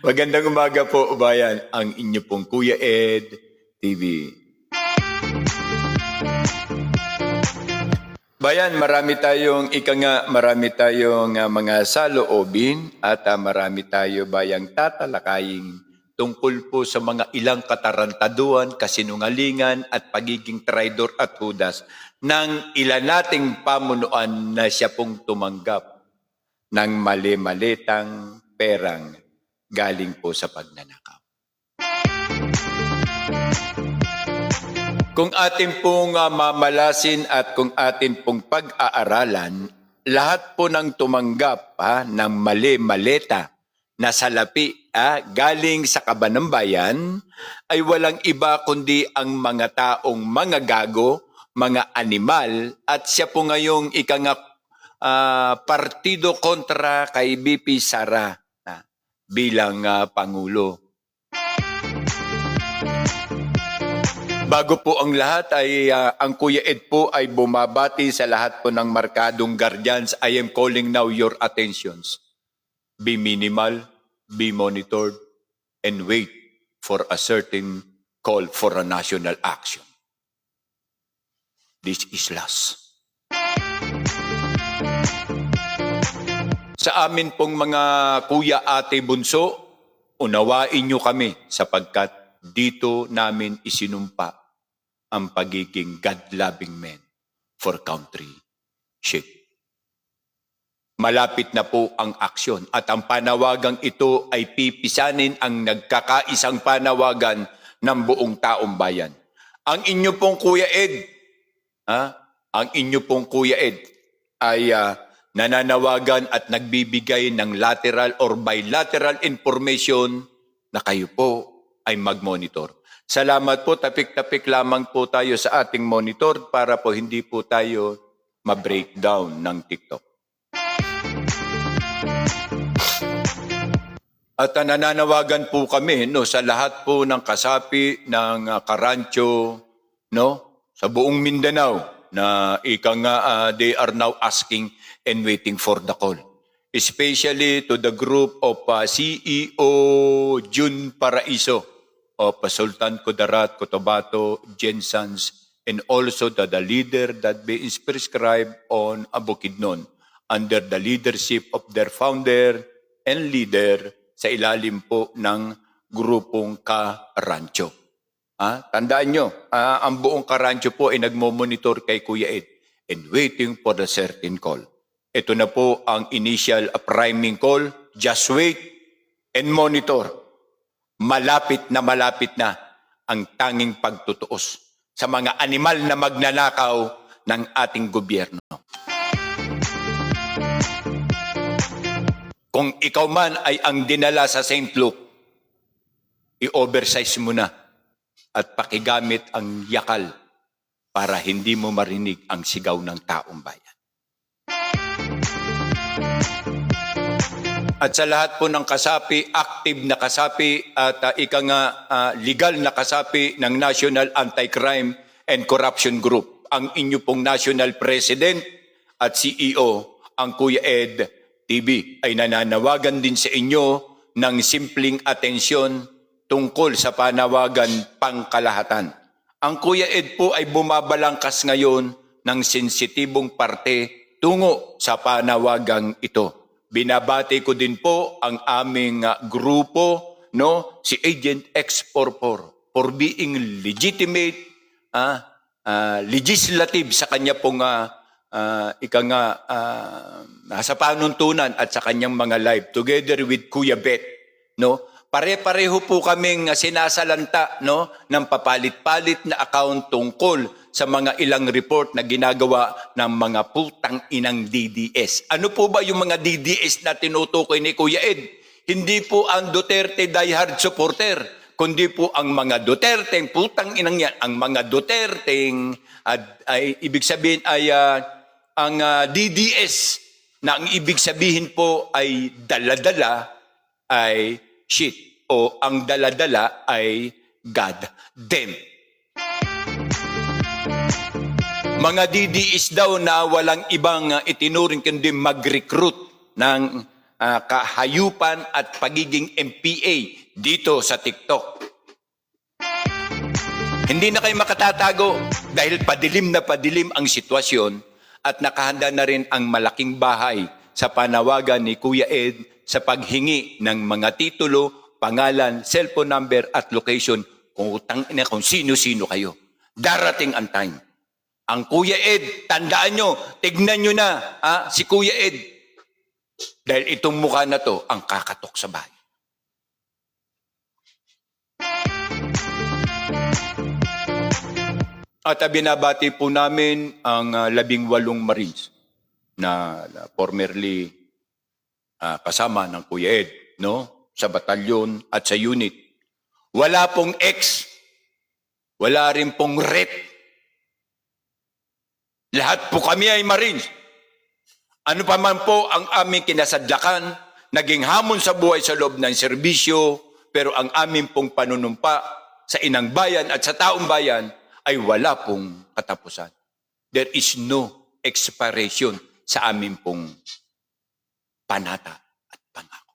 Magandang umaga po, bayan. Ang inyo pong Kuya Ed TV. Bayan, marami tayong mga saloobin at marami tayo bayang tatalakayin tungkol po sa mga ilang katarantaduan, kasinungalingan at pagiging traidor at hudas ng ilan nating pamunuan na siya pong tumanggap ng mali-malitang perang galing po sa pagnanakaw. Kung atin pong mamalasin at kung atin pong pag-aaralan, lahat po ng tumanggap ng mali-maleta na salapi galing sa kaban ng bayan ay walang iba kundi ang mga taong mga gago, mga animal at siya po ngayong partido kontra kay BP Sara bilang Pangulo. Bago po ang lahat ay ang Kuya Ed po ay bumabati sa lahat po ng markadong guardians. I am calling now your attentions. Be minimal, be monitored, and wait for a certain call for a national action. This is last. Sa amin pong mga kuya, ate, bunso, unawain nyo kami sapagkat dito namin isinumpa ang pagiging God-loving men for country ship. Malapit na po ang aksyon at ang panawagang ito ay pipisanin ang nagkakaisang panawagan ng buong taong bayan. Ang inyo pong Kuya Ed, ay nananawagan at nagbibigay ng lateral or bilateral information na kayo po ay mag-monitor. Salamat po, tapik-tapik lamang po tayo sa ating monitor para po hindi po tayo ma-breakdown ng TikTok. At nananawagan po kami sa lahat po ng kasapi ng Karancho sa buong Mindanao na they are now asking and waiting for the call. Especially to the group of CEO Jun Paraiso of Sultan Kudarat, Cotabato, Jensans, and also the leader that is prescribed on Bukidnon under the leadership of their founder and leader sa ilalim po ng grupong Karancho. Tandaan nyo, ang buong Karancho po ay nagmo-monitor kay Kuya Ed and waiting for the certain call. Ito na po ang initial priming call. Just wait and monitor. Malapit na ang tanging pagtutuos sa mga animal na magnanakaw ng ating gobyerno. Kung ikaw man ay ang dinala sa St. Luke, i-oversize mo na at pakigamit ang yakal para hindi mo marinig ang sigaw ng taong bayan. At sa lahat po ng kasapi, active na kasapi at legal na kasapi ng National Anti-Crime and Corruption Group, ang inyo pong National President at CEO, ang Kuya Ed TV, ay nananawagan din sa inyo ng simpleng atensyon tungkol sa panawagan pangkalahatan. Ang Kuya Ed po ay bumabalangkas ngayon ng sensitibong parte tungo sa panawagang ito. Binabati ko din po ang aming grupo, si Agent X44 for being legitimate, legislative sa kanya pong nasa panuntunan at sa kanyang mga live together with Kuya Bet. Pare-pareho po kaming sinasalanta ng papalit-palit na account tungkol sa mga ilang report na ginagawa ng mga putang inang DDS. Ano po ba yung mga DDS na tinutukoy ni Kuya Ed? Hindi po ang Duterte diehard supporter, kundi po ang mga Duterte, putang inang yan, ang mga Duterte, ay ibig sabihin ay ang DDS na ang ibig sabihin po ay daladala ay shit o ang daladala ay God damn. Mga DDS daw na walang ibang itinuring kundi mag-recruit ng kahayupan at pagiging MPA dito sa TikTok. Hindi na kayo makatatago dahil padilim na padilim ang sitwasyon at nakahanda na rin ang malaking bahay sa panawagan ni Kuya Ed sa paghingi ng mga titulo, pangalan, cellphone number at location kung sino-sino kayo. Darating ang time. Ang Kuya Ed, tandaan nyo, tignan nyo na si Kuya Ed. Dahil itong mukha na to ang kakatok sa bahay. At binabati po namin ang 18 Marines na formerly kasama ng Kuya Ed, no? Sa batalyon at sa unit. Wala pong ex, wala rin pong rep. Lahat po kami ay Marines. Ano pa man po ang aming kinasadlakan, naging hamon sa buhay sa loob ng serbisyo, pero ang aming pong panunumpa sa inang bayan at sa taong bayan ay wala pong katapusan. There is no expiration sa aming pong panata at pangako.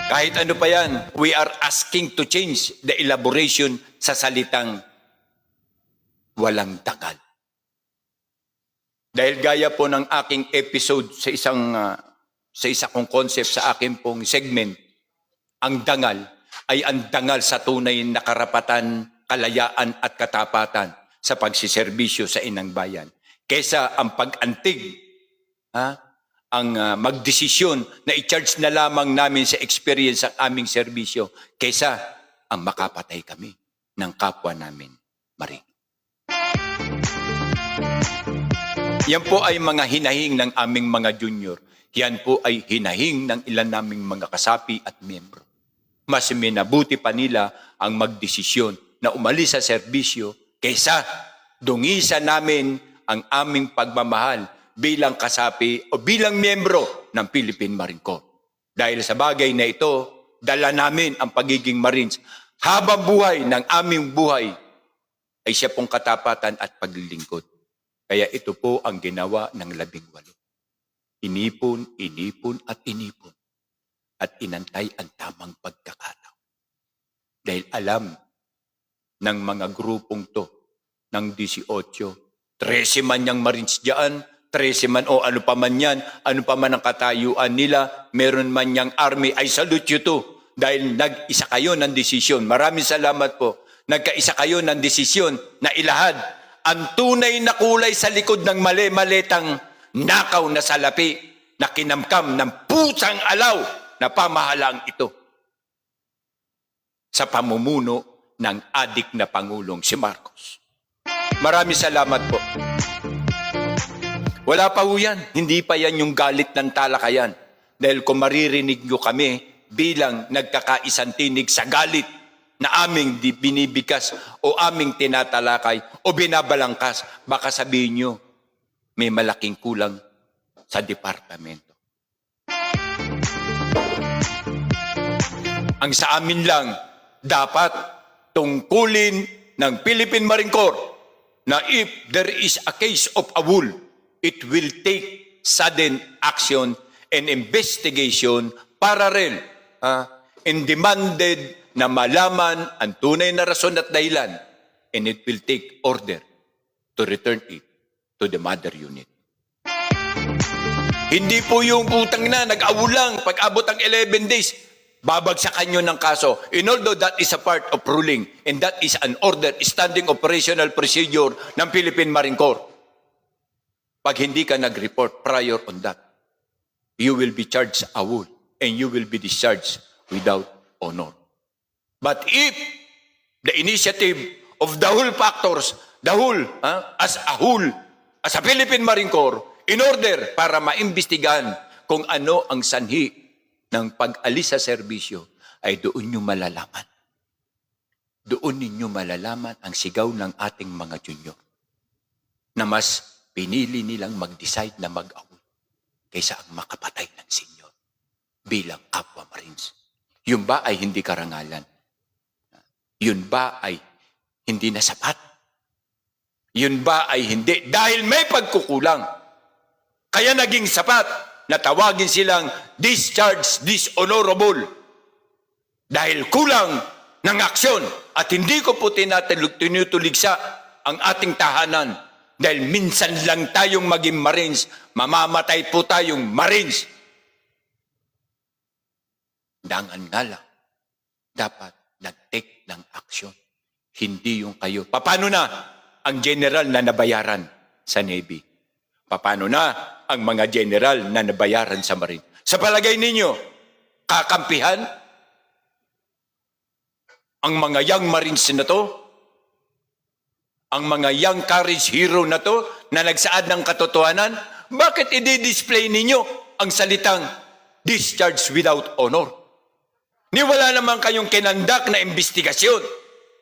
Kahit ano pa yan, we are asking to change the elaboration sa salitang walang dangal. Dahil gaya po ng aking episode sa isa kong concept sa aking pong segment, ang dangal ay ang dangal sa tunay na karapatan, kalayaan at katapatan sa pagsiservisyo sa inang bayan. Kesa ang pag-antig, ang magdesisyon na i-charge na lamang namin sa experience ang aming serbisyo, kesa ang makapatay kami ng kapwa namin Marine. Yan po ay mga hinahing ng aming mga junior. Yan po ay hinahing ng ilan naming mga kasapi at miyembro. Mas minabuti pa nila ang magdesisyon na umalis sa serbisyo kaysa dungisan namin ang aming pagmamahal bilang kasapi o bilang miyembro ng Philippine Marine Corps. Dahil sa bagay na ito, dala namin ang pagiging Marines habang buhay ng aming buhay ay siya pong katapatan at paglilingkod. Kaya ito po ang ginawa ng 18. Inipon, inipon at inipon. At inantay ang tamang pagkakataon. Dahil alam ng mga grupong to, ng 18, 13 man niyang Marines diyan, 13 man o ano pa man yan, ano pa man ang katayuan nila, meron man niyang army, I salute you too. Dahil nag-isa kayo ng desisyon. Maraming salamat po. Nagkaisa kayo ng desisyon na ilahad ang tunay na kulay sa likod ng mali-malitang nakaw na salapi na kinamkam ng pusang alaw na pamahalaang ito sa pamumuno ng adik na Pangulong si Marcos. Maraming salamat po. Wala pa ho yan. Hindi pa yan yung galit ng talakayan. Dahil kung maririnig nyo kami bilang nagkakaisang tinig sa galit na aming binibigas o aming tinatalakay o binabalangkas, baka sabihin nyo, may malaking kulang sa departamento. Ang sa amin lang, dapat tungkulin ng Philippine Marine Corps na if there is a case of a wool, it will take sudden action and investigation parallel and demanded na malaman ang tunay na rason at dahilan, and it will take order to return it to the mother unit. Hindi po yung putang na, nag-awulang, pag-abot ang 11 days, babagsakan nyo ng kaso. And although that is a part of ruling, and that is an order, standing operational procedure ng Philippine Marine Corps. Pag hindi ka nag-report prior on that, you will be charged awol, and you will be discharged without honor. But if the initiative of the whole factors, the whole, as a Philippine Marine Corps, in order para maimbestigahan kung ano ang sanhi ng pag-alis sa serbisyo, ay doon nyo malalaman. Doon ninyo malalaman ang sigaw ng ating mga junior na mas pinili nilang mag-decide na mag-awol kaysa ang makapatay ng senior bilang kapwa Marines. Yun ba ay hindi karangalan? Yun ba ay hindi na sapat? Yun ba ay hindi? Dahil may pagkukulang. Kaya naging sapat. na tawagin silang discharge dishonorable dahil kulang ng aksyon at hindi ko po tinutuligsa ang ating tahanan dahil minsan lang tayong maging Marines, mamamatay po tayong Marines. Dangan nga lang, dapat nag-take ng aksyon. Hindi yung kayo. Paano na ang general na nabayaran sa Navy? Paano na ang mga general na nabayaran sa Marine? Sa palagay ninyo, kakampihan ang mga young Marines na to? Ang mga young courage hero na to na nagsaad ng katotohanan? Bakit i-display ninyo ang salitang discharge without honor? Ni wala naman kayong kinandak na investigasyon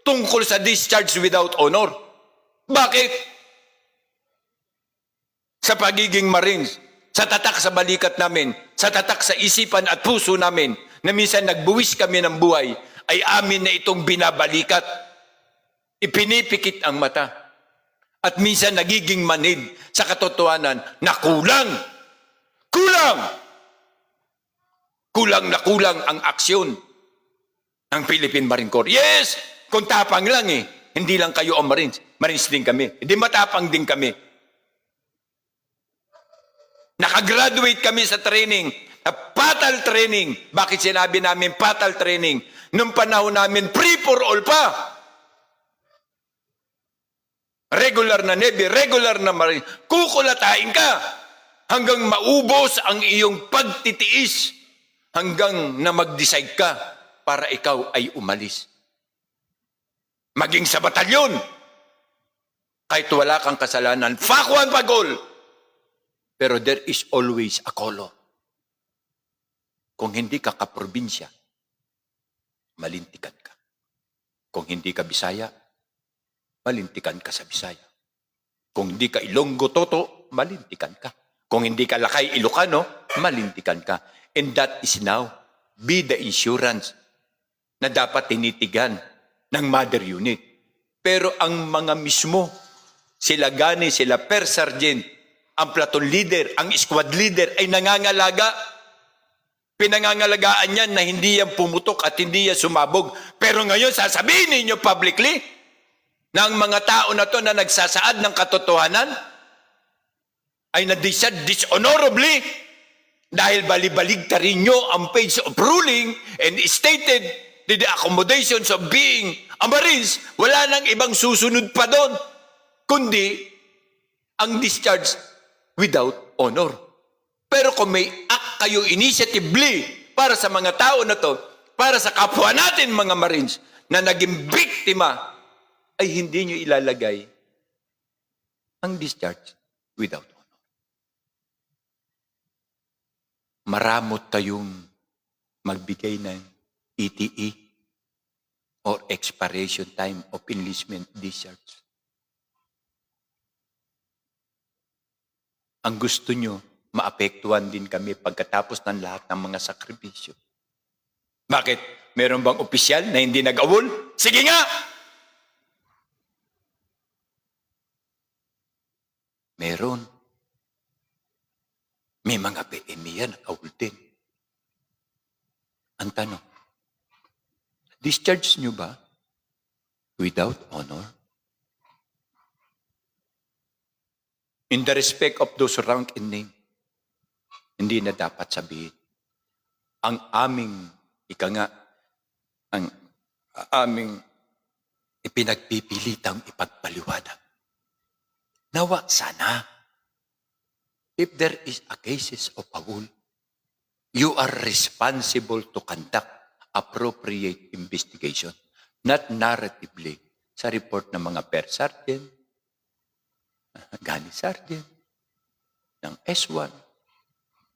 tungkol sa discharge without honor. Bakit? Sa pagiging Marines, sa tatak sa balikat namin, sa tatak sa isipan at puso namin, na minsan nagbuwis kami ng buhay, ay amin na itong binabalikat. Ipinipikit ang mata. At minsan nagiging manid sa katotohanan na kulang. Kulang! Kulang na kulang ang aksyon ng Philippine Marine Corps. Yes! Kung tapang lang hindi lang kayo ang Marines. Marines din kami. Hindi matapang din kami. Nakagraduate kami sa training, patal training. Bakit sinabi namin patal training? Nung panahon namin, free for all pa. Regular na Navy, regular na Marine. Kukulatain ka hanggang maubos ang iyong pagtitiis hanggang na mag-decide ka para ikaw ay umalis. Maging sa batalyon, kahit wala kang kasalanan, fakwan pagol. Pero there is always a color. Kung hindi ka kaprobinsya, malintikan ka. Kung hindi ka Bisaya, malintikan ka sa Bisaya. Kung hindi ka Ilonggo Toto, malintikan ka. Kung hindi ka Lakay Ilocano, malintikan ka. And that is now be the insurance na dapat tinitigan ng mother unit. Pero ang mga mismo, sila Gani, sila Per Sergeant, ang platoon leader, ang squad leader ay nangangalaga. Pinangangalagaan yan na hindi yan pumutok at hindi yan sumabog. Pero ngayon, sasabihin ninyo publicly na ang mga tao na to na nagsasaad ng katotohanan ay na-discharge dishonorably dahil balibaligtarin nyo ang page of ruling and stated the accommodations of being a Marines. Wala nang ibang susunod pa doon, kundi ang discharge without honor. Pero kung may act kayo initiatively para sa mga tao na to, para sa kapwa natin mga Marines na naging biktima, ay hindi nyo ilalagay ang discharge without honor. Maramot kayong magbigay ng ETE or expiration time of enlistment discharge. Ang gusto nyo, maapektuhan din kami pagkatapos ng lahat ng mga sakripisyo. Bakit? Meron bang opisyal na hindi nag-awol? Sige nga! Meron. May mga PME yan nag-awol din. Ang tanong, discharge nyo ba without honor? In the respect of those rank and name, hindi na dapat sabihin. Ang aming, ang aming ipinagpipilitang ipagpaliwanag. Nawa sana, if there is a cases of awol, you are responsible to conduct appropriate investigation, not narratively sa report ng mga Per Sergeant, Gani Sergeant, ng S1,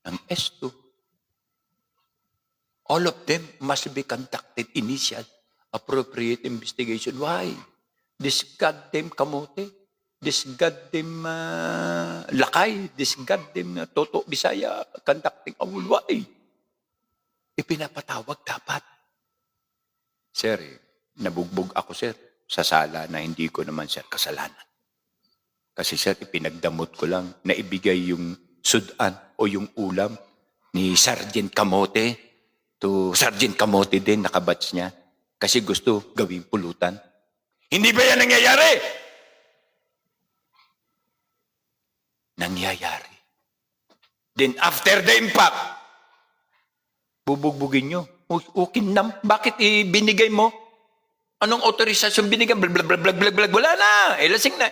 ng S2. All of them must be conducted initial appropriate investigation. Why? This goddamn kamote, this goddamn Lakay, this goddamn Toto Bisaya conducting awol. Why? Ipinapatawag dapat. Sir, nabugbog ako, sir, sa sala na hindi ko naman, sir, kasalanan. Kasi, sir, ipinagdamot ko lang na ibigay yung sudan o yung ulam ni Sergeant Kamote to Sergeant Kamote din, nakabatch niya. Kasi gusto gawing pulutan. Hindi ba yan nangyayari? Nangyayari. Then after the impact, bubugbugin nyo. Okay na. Bakit ibinigay mo? Anong autorisasyon binigay? Blag, blag, blag, blag, blag. Wala na. Lasing na.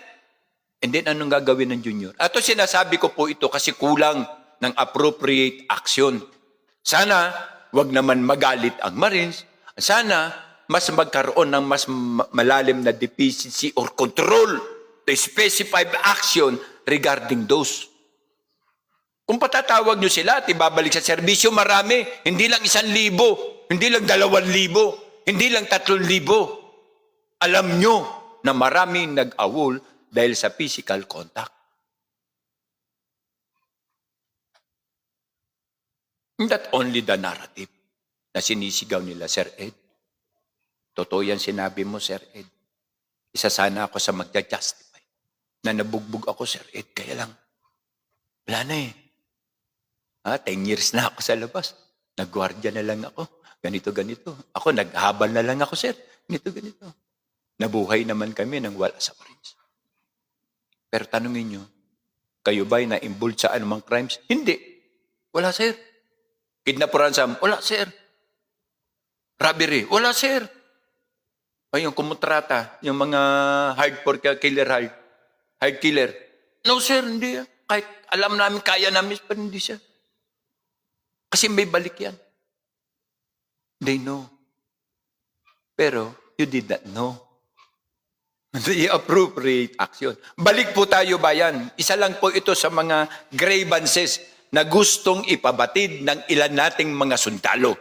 And then anong gagawin ng junior? Ato sinasabi ko po ito kasi kulang ng appropriate action. Sana wag naman magalit ang Marines. Sana mas magkaroon ng mas malalim na deficiency or control to specified action regarding those. Kung patatawag nyo sila at ibabalik sa serbisyo, marami. Hindi lang 1,000, hindi lang 2,000, hindi lang 3,000. Alam nyo na maraming nag-awol dahil sa physical contact. Not only the narrative na sinisigaw nila, Sir Ed. Totoo yan sinabi mo, Sir Ed. Isa sana ako sa magja-justify na nabugbog ako, Sir Ed. Kaya lang, wala na eh. 10 years na ako sa labas. Nagwardya na lang ako. Ganito, ganito. Ako, naghabal na lang ako, sir. Ganito, ganito. Nabuhay naman kami nang wala sa Marines. Pero tanungin nyo, kayo ba'y na-involved sa anumang crimes? Hindi. Wala, sir. Kidnap or ransom? Wala, sir. Robbery? Wala, sir. Ay, yung kumutrata, yung mga hardcore killer, hard killer. No, sir, hindi. Kahit alam namin, kaya namin, pero hindi, sir. Kasi may balik yan. They know. Pero you did not know. The appropriate action. Balik po tayo, bayan. Isa lang po ito sa mga grievances na gustong ipabatid ng ilan nating mga sundalo.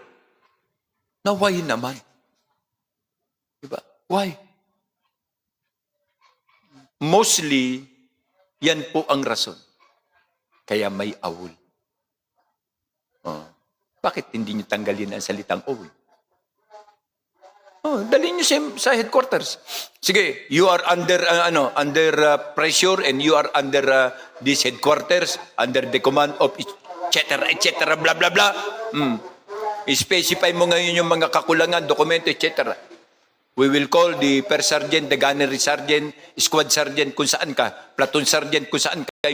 Na why naman? Diba? Why? Mostly, yan po ang rason. Kaya may awol. Bakit hindi nyo tanggalin ang salitang awol? Dalhin nyo sa headquarters. Sige, you are under pressure and you are under this headquarters, under the command of etc. Blah, blah, blah. I-specify mo ngayon yung mga kakulangan, dokumento, etc. We will call the first sergeant, the gunnery sergeant, squad sergeant kung saan ka, platoon sergeant kung saan ka.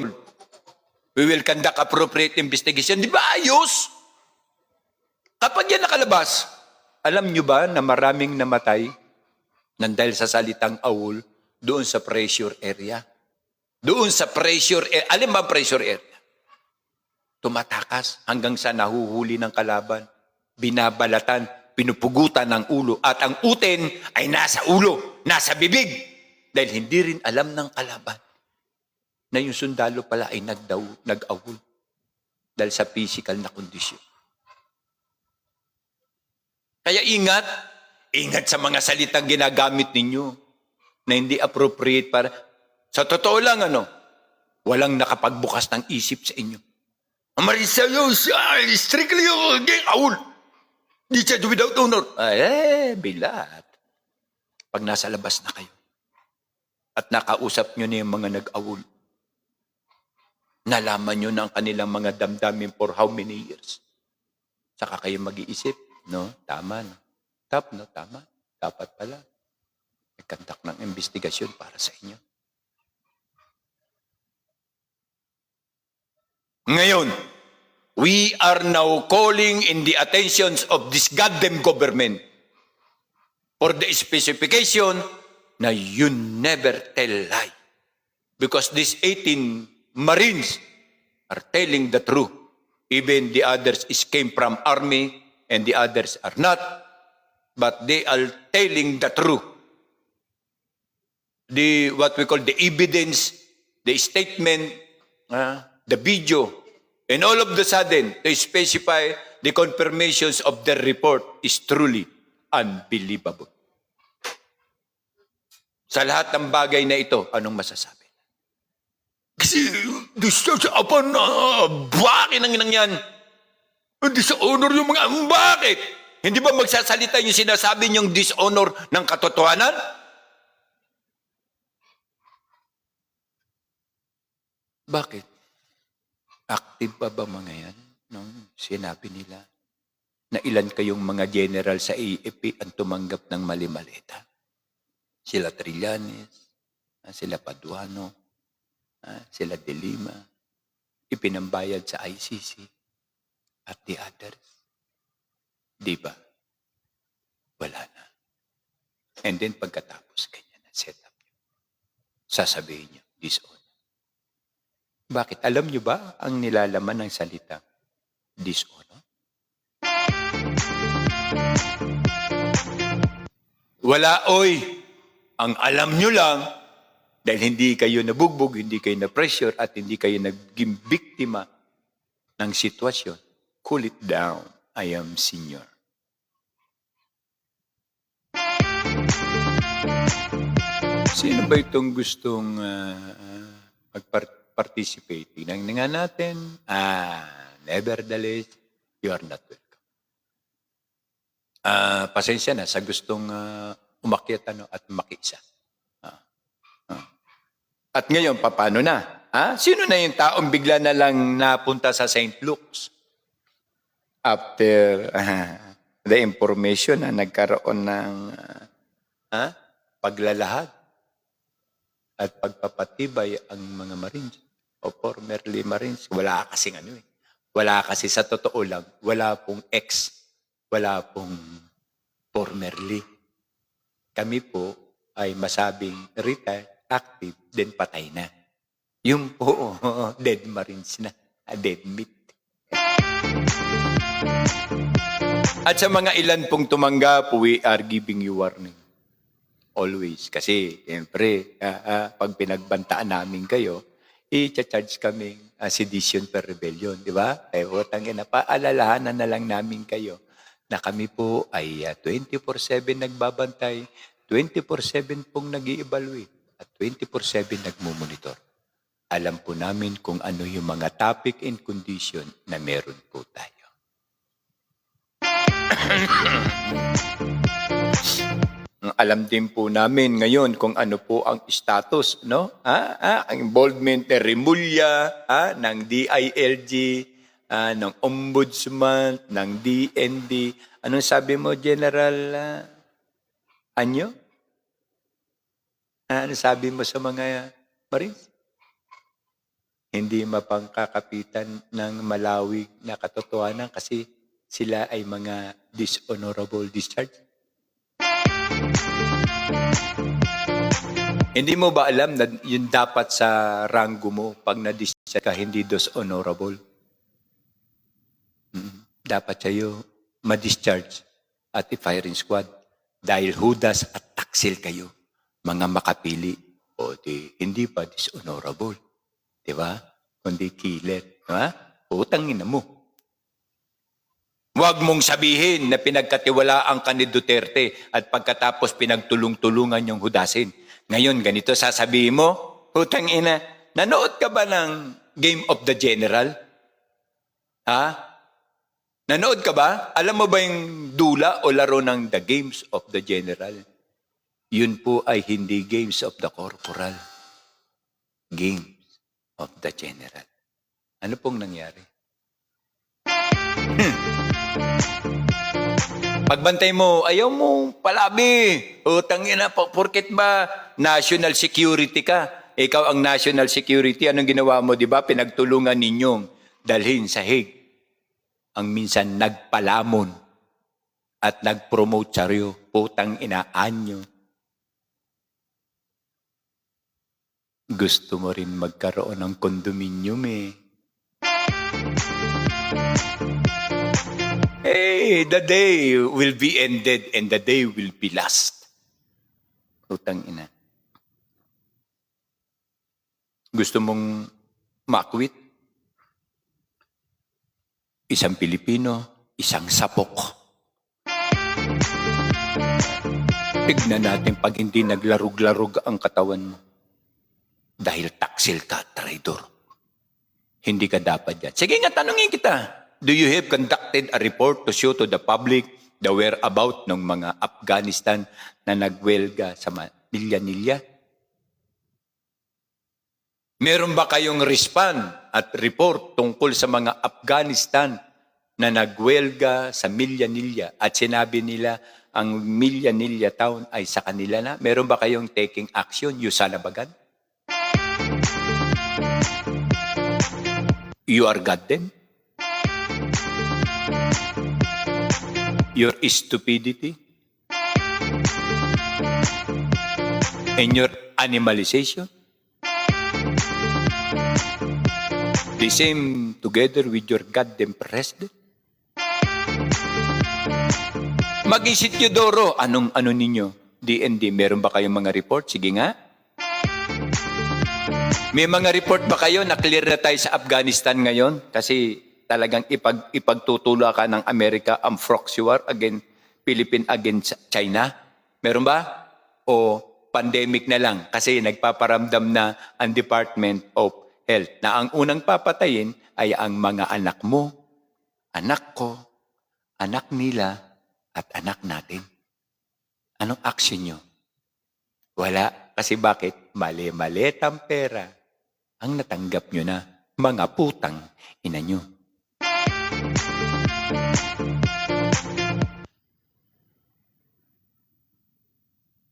We will conduct appropriate investigation. Di ba ayos? Kapag yan nakalabas, alam nyo ba na maraming namatay nang dahil sa salitang awol doon sa pressure area? Doon sa pressure area. Alin ba ang pressure area? Tumatakas hanggang sa nahuhuli ng kalaban, binabalatan, pinupugutan ng ulo, at ang utin ay nasa ulo, nasa bibig. Dahil hindi rin alam ng kalaban na yung sundalo pala ay nag-awol dahil sa physical na kondisyon. Kaya ingat sa mga salitang ginagamit ninyo na hindi appropriate para, sa totoo lang walang nakapagbukas ng isip sa inyo. Marisa yun, strictly yung awol. Di siya without honor. Bilat. Pag nasa labas na kayo at nakausap nyo na yung mga nag-awol, nalaman nyo na ang kanilang mga damdamin for how many years. Saka kayo mag-iisip, tama na. Tama. Dapat pala. Nagkandak ng investigasyon para sa inyo. Ngayon, we are now calling in the attentions of this goddamn government for the specification na you never tell lie. Because these 18 Marines are telling the truth. Even the others came from army and the others are not. But they are telling the truth. What we call the evidence, the statement, the video, and all of the sudden, to specify the confirmations of the report is truly unbelievable. Sa lahat ng bagay na ito, anong masasabi? Kasi, bakit ang inang yan? Dishonor yung mga, bakit? Hindi ba magsasalita yung sinasabi niyong dishonor ng katotohanan? Bakit? Active pa ba mga yan? Nung sinabi nila na ilan kayong mga general sa AFP ang tumanggap ng mali-malita. Sila Trillanes, sila Paduano, sila De Lima, ipinambayad sa ICC at the others. Di ba? Wala na. And then pagkatapos ganyan na setup nyo, sasabihin nyo, dishonor. Bakit? Alam nyo ba ang nilalaman ng salita dishonor? Wala, oy! Ang alam nyo lang, dahil hindi kayo nabugbog, hindi kayo na-pressure, at hindi kayo naging biktima ng sitwasyon, cool it down. I am senior. Sino ba itong gustong mag-participate? Tingnan nga natin. Nevertheless, you are not welcome. Pasensya na sa gustong umakyat at makiisa. At ngayon, paano na? Sino na yung taong bigla na lang napunta sa St. Luke's? After the information na nagkaroon ng paglalahad at pagpapatibay ang mga Marines o formerly Marines. Wala kasing Wala kasi sa totoo lang, wala pong ex, wala pong formerly. Kami po ay masabing retired, active, then patay na. Yung po, dead Marines na, dead meat. At sa mga ilan pong tumanggap, we are giving you warning. Always. Kasi, siyempre, pag pinagbantaan namin kayo, i-charge kami sedition per rebellion. Di ba? Paalalahanan na lang namin kayo na kami po ay 24/7 nagbabantay, 24/7 pong nag-i-evaluate, at 24/7 nagmumonitor. Alam po namin kung ano yung mga topic and condition na meron po tayo. Alam din po namin ngayon kung ano po ang status, no? Ang involvement ng Remulla, ng DILG, ng Ombudsman, ng DND. Anong sabi mo, General Anyo? Ano sabi mo sa mga Marines? Hindi mapangkakapitan ng malawig na katotohanan kasi sila ay mga dishonorable discharge. Hindi mo ba alam na yun dapat sa ranggo mo pag na-discharge ka, hindi dishonorable? Dapat sa'yo ma-discharge at i-firing squad dahil hudas at taksil kayo, mga makapili. O hindi pa dishonorable. Diba? Kundi killer. Diba? Utangin na mo. Huwag mong sabihin na pinagkatiwalaan ka ni Duterte at pagkatapos pinagtulong-tulungan yung hudasin. Ngayon, ganito sasabihin mo, utang ina, nanood ka ba ng Game of the General? Nanood ka ba? Alam mo ba yung dula o laro ng The Games of the General? Yun po ay hindi Games of the Corporal. Games of the General. Ano pong nangyari? Pagbantay mo, ayaw mo palabi. Utang ina, porket ba national security ka? Ikaw ang national security. Anong ginawa mo, di ba? Pinagtulungan ninyong dalhin sa Hague. Ang minsan nagpalamon at nag-promote saryo. Putang ina, anyo. Gusto mo rin magkaroon ng kondominium the day will be ended and the day will be last. Utang ina. Gusto mong makwit? Isang Pilipino, isang sapok. Tignan natin pag hindi naglarug-larug ang katawan mo. Dahil taksil ka, traidor. Hindi ka dapat yan. Sige nga, tanungin kita. Do you have conducted a report to show to the public the whereabout ng mga Afghanistan na nagwelga sa Nilya-Nilya? Meron ba kayong respond at report tungkol sa mga Afghanistan na nagwelga sa Milyanilla at sinabi nila ang Milyanilla town ay sa kanila na? Meron ba kayong taking action, Yusalabagan? You are God then? Your stupidity and your animalization, the same together with your goddamn president. Mag-Isidoro, anong ano ninyo? DND, meron ba kayong mga report? Sige nga. May mga report ba kayo na clear na tayo sa Afghanistan ngayon? Kasi talagang ipagtutula ka ng Amerika ang proxy war against Philippine against China? Meron ba? O pandemic na lang kasi nagpaparamdam na ang Department of Health na ang unang papatayin ay ang mga anak mo, anak ko, anak nila, at anak natin. Anong action nyo? Wala. Kasi bakit? Mali-maliit ang pera ang natanggap nyo na mga putang ina nyo.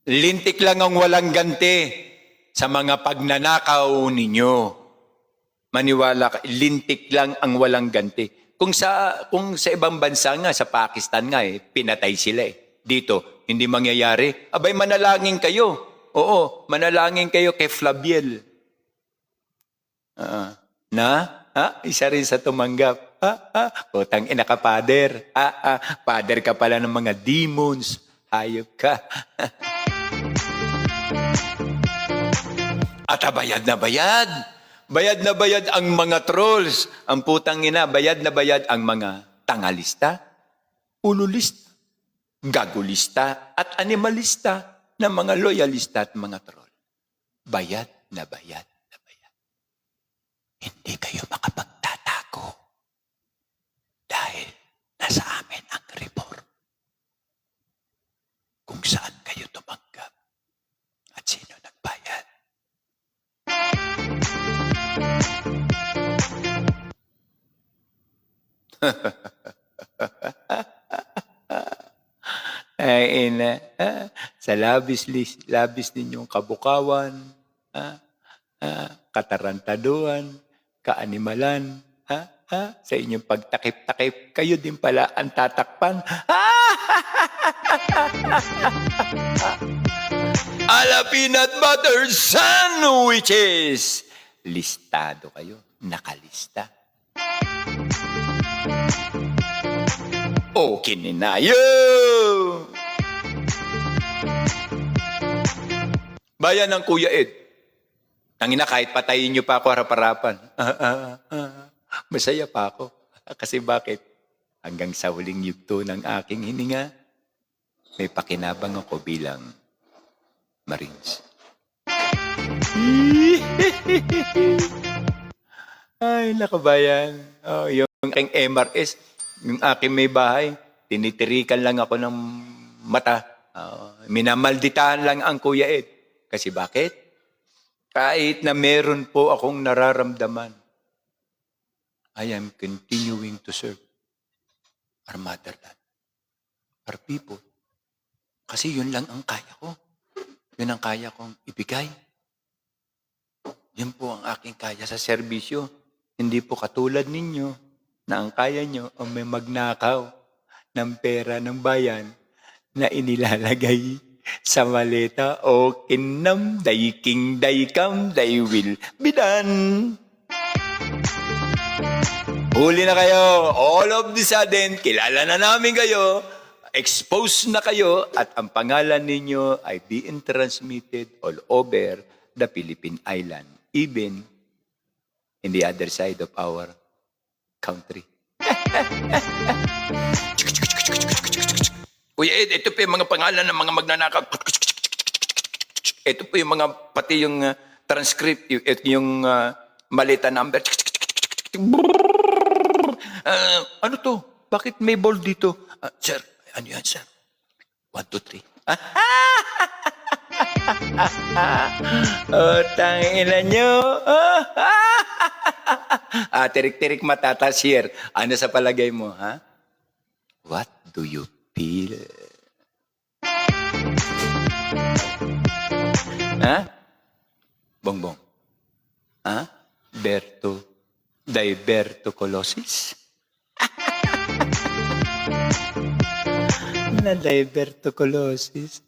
Lintik lang ang walang ganti sa mga pagnanakaw ninyo. Maniwala ka, lintik lang ang walang ganti. Kung sa ibang bansa nga, sa Pakistan nga, pinatay sila Dito, hindi mangyayari. Abay, manalangin kayo. Oo, manalangin kayo kay Flaviel. Isa rin sa tumanggap. Putang ina ka, Father. Father ka pala ng mga demons. Hayop ka. At bayad na bayad. Bayad na bayad ang mga trolls. Ang putang ina, bayad na bayad ang mga tangalista, ululista, gagulista, at animalista na mga loyalista at mga troll. Bayad na bayad na bayad. Hindi kayo makapagtatago dahil nasa amin ang report kung saan kayo tumanggap at sino nagbayad. Ay, sa labis ninyong kabukawan, katarantaduan, kaanimalan, sa inyong pagtakip-takip, kayo din pala ang tatakpan. Ala peanut butter sandwiches! Listado kayo, nakalista. O kininayo! Bayan ng Kuya Ed. Tangina, kahit patayin niyo pa ako harap-harapan. Masaya pa ako. Kasi bakit? Hanggang sa huling yugto ng aking hininga, may pakinabang ako bilang Marines. Ay, nakabayan. Yung aking MRS, yung aking may bahay, tinitirikan lang ako ng mata. Minamalditahan lang ang Kuya Ed. Kasi bakit? Kahit na meron po akong nararamdaman, I am continuing to serve our motherland, our people. Kasi yun lang ang kaya ko. Yun ang kaya kong ibigay. Yun po ang aking kaya sa serbisyo. Hindi po katulad ninyo na ang kaya nyo ang may magnakaw ng pera ng bayan na inilalagay sa maleta o kinam, daiking, daikam, they will be done. Huli na kayo. All of the sudden, kilala na namin kayo. Exposed na kayo at ang pangalan ninyo ay being transmitted all over the Philippine Island. Even in the other side of our country. Kuya Ed, ito po yung mga pangalan ng mga magnanakaw. Ito po yung mga, pati yung transcript, yung malita number. Ano to? Bakit may bold dito? Sir, ano yan, sir? 1, 2, 3. Oh, tangina nyo. Tirik-tirik matata, Sir. Ano sa palagay mo, ha? What do you feel? Ha? Bongbong. Ha? Diverticulosis? Na-diverticulosis.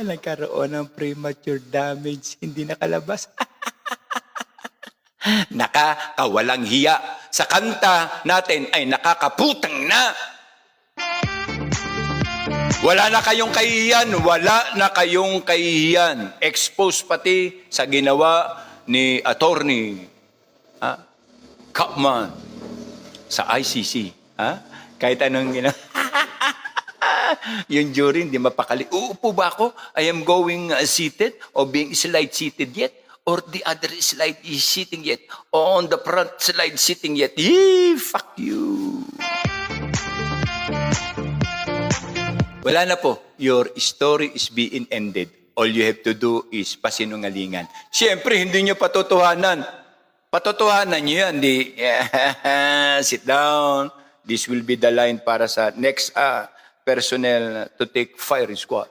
Nagkaroon ng premature damage. Hindi nakalabas. Nakakawalang hiya. Sa kanta natin ay nakakaputang na. Wala na kayong kahihiyan. Wala na kayong kahihiyan. Exposed pati sa ginawa ni Attorney Kapman sa ICC. Kahit anong ginawa. Yung jury, hindi mapakali. Uupo ba ako? I am going seated or being slide seated yet? Or the other slide is sitting yet? Or on the front slide sitting yet? Fuck you. Wala na po. Your story is being ended. All you have to do is pasinungalingan. Siyempre, hindi nyo patotohanan. Patotohanan nyo yan. Sit down. This will be the line para sa next personnel to take firing squad.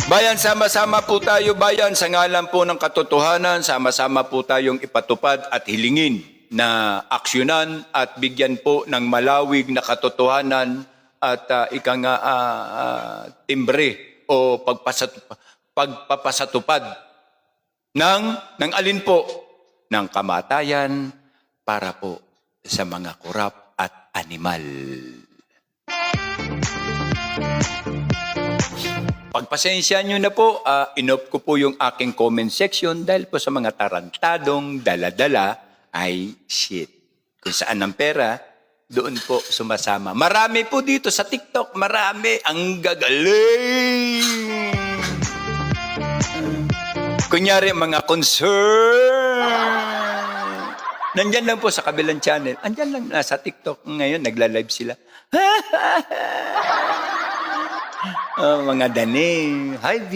Bayan, sama-sama po tayo, bayan, sa ngalan po ng katotohanan, sama-sama po tayong ipatupad at hilingin na aksyonan at bigyan po ng malawig na katotohanan at timbre o pagpapasatupad ng alin po? Ng kamatayan para po sa mga kurap at animal. Pagpasensya nyo na po, inop ko po yung aking comment section dahil po sa mga tarantadong dala-dala ay shit. Kung saan ang pera, doon po sumasama. Marami po dito sa TikTok, marami. Ang gagaling! Kunyari, mga concern. Nandyan lang po sa kabilang channel. Andyan lang sa TikTok. Ngayon, nagla-live sila. Mga daning. Hi, V.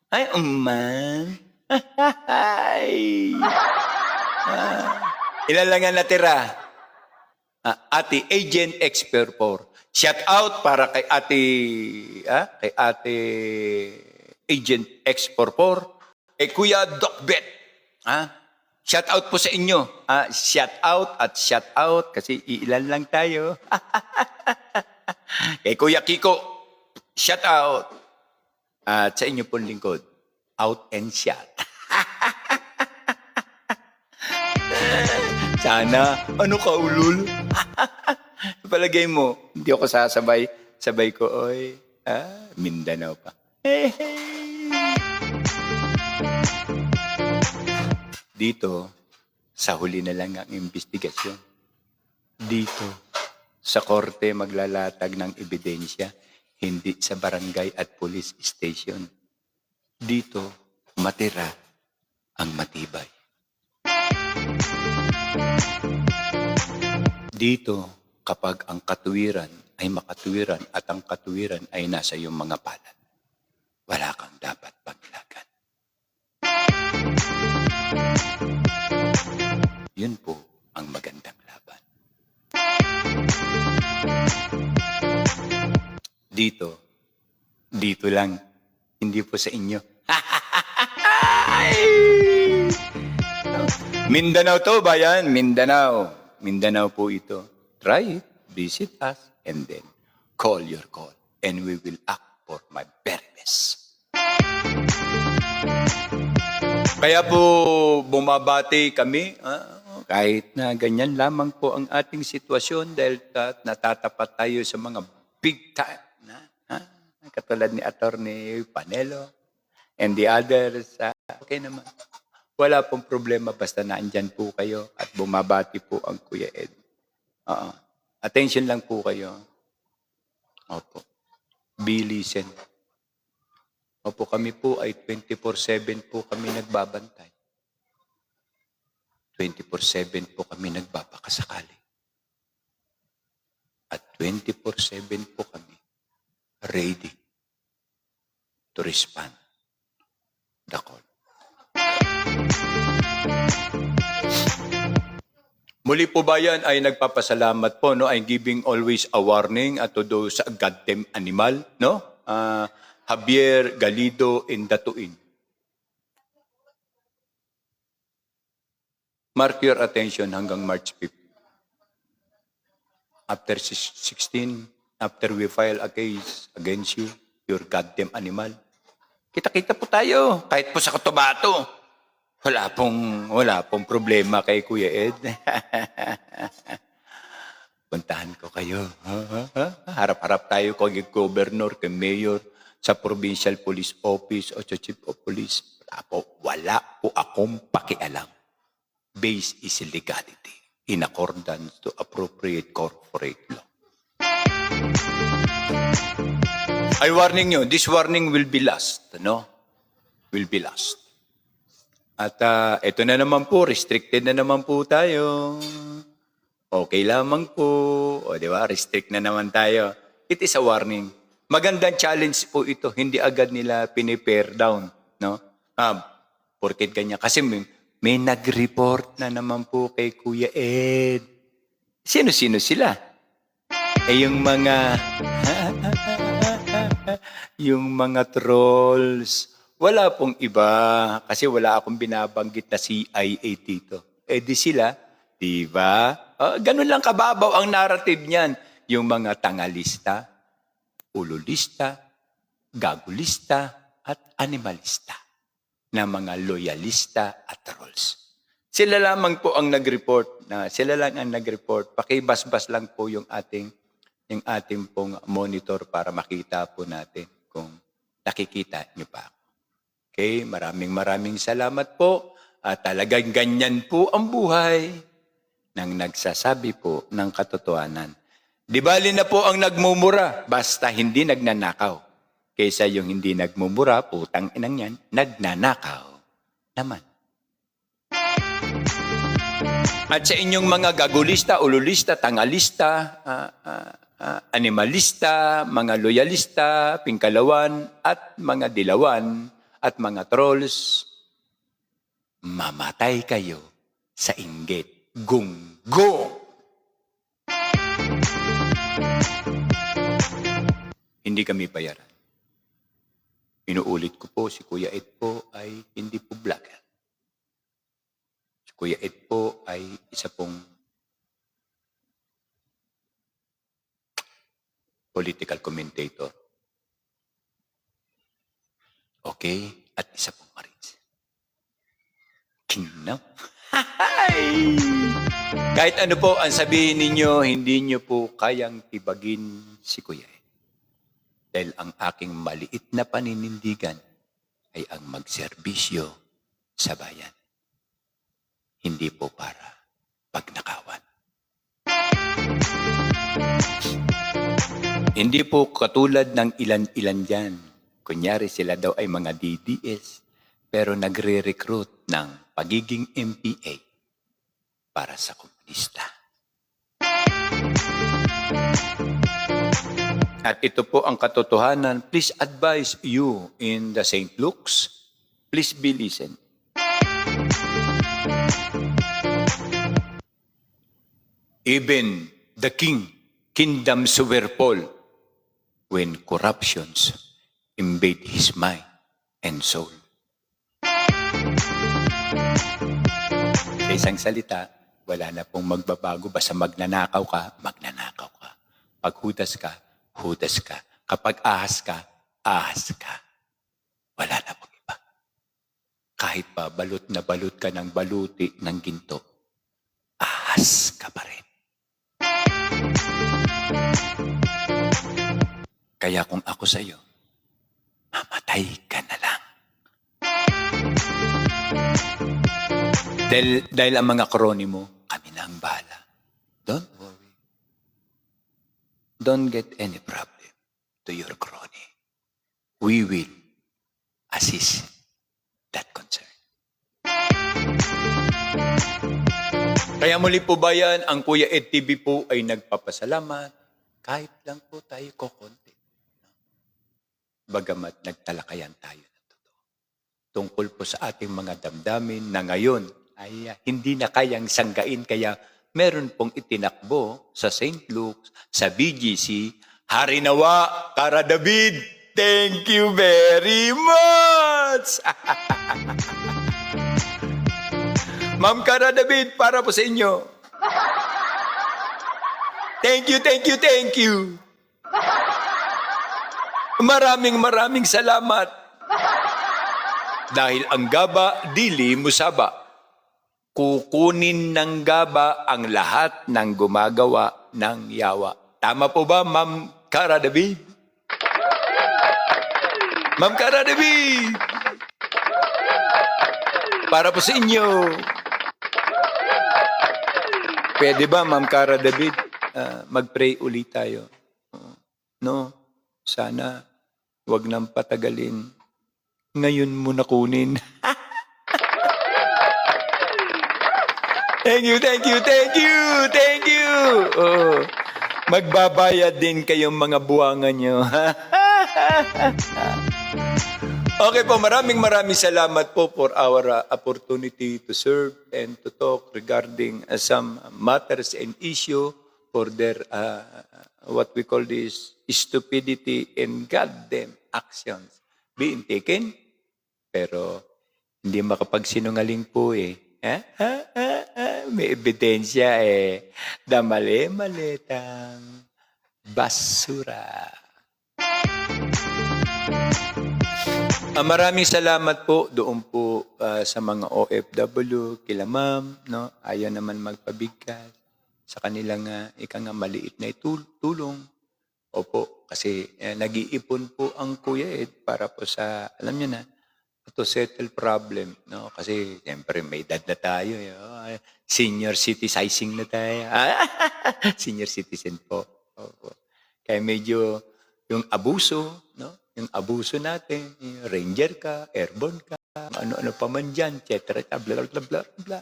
Hi, Umman. Hi. Ilan lang ang natira? Ate Agent Expert 4. Shout out para kay Ate Agent Expert 4. Kay Kuya Docbet. Shout out po sa inyo. Shout out kasi ilan lang tayo. Kay Kuya Kiko. Shout out. At sa inyo pong lingkod, out and shout. Sana, ano ka ulul? Palagay mo, hindi ako sasabay. Sabay ko, oy, Mindanao pa. Dito, sa huli na lang ang investigasyon. Dito, sa korte maglalatag ng ebidensya. Hindi sa barangay at police station. Dito, matira ang matibay. Dito, kapag ang katuwiran ay makatuwiran at ang katuwiran ay nasa iyong mga palad, wala kang dapat paglagan. Yun po ang magandang laban. Dito lang, hindi po sa inyo. Mindanao to, bayan. Mindanao po ito. Try it, visit us, and then call your call. And we will act for my very best. Kaya po bumabati kami, kahit na ganyan lamang po ang ating sitwasyon dahil natatapat tayo sa mga big time. Katulad ni Attorney Panelo and the others, okay naman. Wala pong problema basta naandyan po kayo at bumabati po ang Kuya Ed. Attention lang po kayo. Opo. Be listen. Opo, kami po ay 24/7 po kami nagbabantay. 24/7 po kami nagbabakasakali. At 24/7 po kami ready to respond the call. Muli po ba yan ay nagpapasalamat po, no? I'm giving always a warning to those goddamn animal, no? Javier Galido in Datuin. Mark your attention hanggang March 5th. After 16, after we file a case against you, your goddamn animal, kita-kita po tayo, kahit po sa Cotabato. Wala pong problema kay Kuya Ed. Puntahan ko kayo. Harap-harap tayo kay Governor, kay Mayor, sa Provincial Police Office o sa Chief of Police. Wala po akong pakialam. Base is legality in accordance to appropriate corporate law. I warning you, this warning will be last, no? Will be last. At ito na naman po, restricted na naman po tayo. Okay lamang po. O di ba, restrict na naman tayo. It is a warning. Magandang challenge po ito. Hindi agad nila pinipair down. No? Porket ganyan. Kasi may nag-report na naman po kay Kuya Ed. Sino-sino sila? Yung mga trolls. Wala pong iba, kasi wala akong binabanggit na CIA dito. Di sila, di ba? Ganun lang kababaw ang narrative niyan. Yung mga tangalista, ululista, gagulista, at animalista na mga loyalista at trolls. Sila lamang po ang nag-report, Pakibasbas lang po yung ating pong monitor para makita po natin kung nakikita niyo pa. Okay, maraming salamat po. At talagang ganyan po ang buhay ng nagsasabi po ng katotohanan. Di bali na po ang nagmumura, basta hindi nagnanakaw. Kaysa yung hindi nagmumura, putang inang yan, nagnanakaw naman. At sa inyong mga gagulista, ululista, tangalista, animalista, mga loyalista, pingkalawan, at mga dilawan, at mga trolls, mamatay kayo sa inggit. Gunggo! Hindi kami bayaran. Inuulit ko po, si Kuya Ed po ay hindi po vlogger. Si Kuya Ed po ay isa pong political commentator. Okay? At isa pong marins. Kingdom. Kahit ano po ang sabihin ninyo, hindi nyo po kayang tibagin si Kuya Ed. Dahil ang aking maliit na paninindigan ay ang magserbisyo sa bayan. Hindi po para pagnakawan. Hindi po katulad ng ilan-ilan dyan. Kunyari sila daw ay mga DDS, pero nagre-recruit ng pagiging MPA para sa komunista. At ito po ang katotohanan. Please advise you in the St. Luke's. Please be listen. Even the kingdoms were fall when corruptions invade his mind and soul. Sa isang salita, wala na pong magbabago. Basta magnanakaw ka, magnanakaw ka. Pag hudas ka, hudas ka. Kapag ahas ka, ahas ka. Wala na pong iba. Kahit pa balot na balot ka ng baluti ng ginto, ahas ka pa rin. Kaya kung ako sa iyo, mamatay ka na lang. Dahil ang mga kroni mo, kami na ang bahala. Don't worry. Don't get any problem to your crony. We will assist that concern. Kaya muli po ba yan, ang Kuya Ed TV po ay nagpapasalamat. Kahit lang po tayo kokonti. bagamat nagtalakayan tayo ng totoo. Tungkol po sa ating mga damdamin na ngayon ay hindi na kayang sanggain, kaya meron pong itinakbo sa St. Luke, sa BGC, Hari nawa, Kara David, thank you very much! Ma'am Kara David, para po sa inyo. Thank you, thank you, thank you. Maraming salamat. Dahil ang gaba, dili musaba. Kukunin ng gaba ang lahat ng gumagawa ng yawa. Tama po ba, Ma'am Kara David? Ma'am Kara David! Para po sa inyo. Pwede ba, Ma'am Kara David, mag-pray ulit tayo? No? Sana, wag nang patagalin. Ngayon mo na kunin. Thank you, thank you, thank you, thank you. Oh, magbabayad din kayong mga buwangan nyo. Okay po, maraming salamat po for our opportunity to serve and to talk regarding some matters and issue for their, what we call this, stupidity and goddamn actions being taken. Pero hindi makapagsinungaling po eh. May ebidensya eh. Damali-malitang basura. Maraming salamat po doon po sa mga OFW, kila ma'am, no? Ayaw naman magpabigkas sa kanilang ika nga maliit na tulong. Opo, kasi nag-iipon po ang Kuya Ed para po sa, alam niyo na, to settle problem, no? Kasi siyempre may edad na tayo, senior citizenizing na tayo. Senior citizen po. Opo. Kaya medyo yung abuso, no? Yung abuso natin, yung ranger ka, airborne ka, ano-ano pa man dyan, etc. Bla, bla, bla, bla.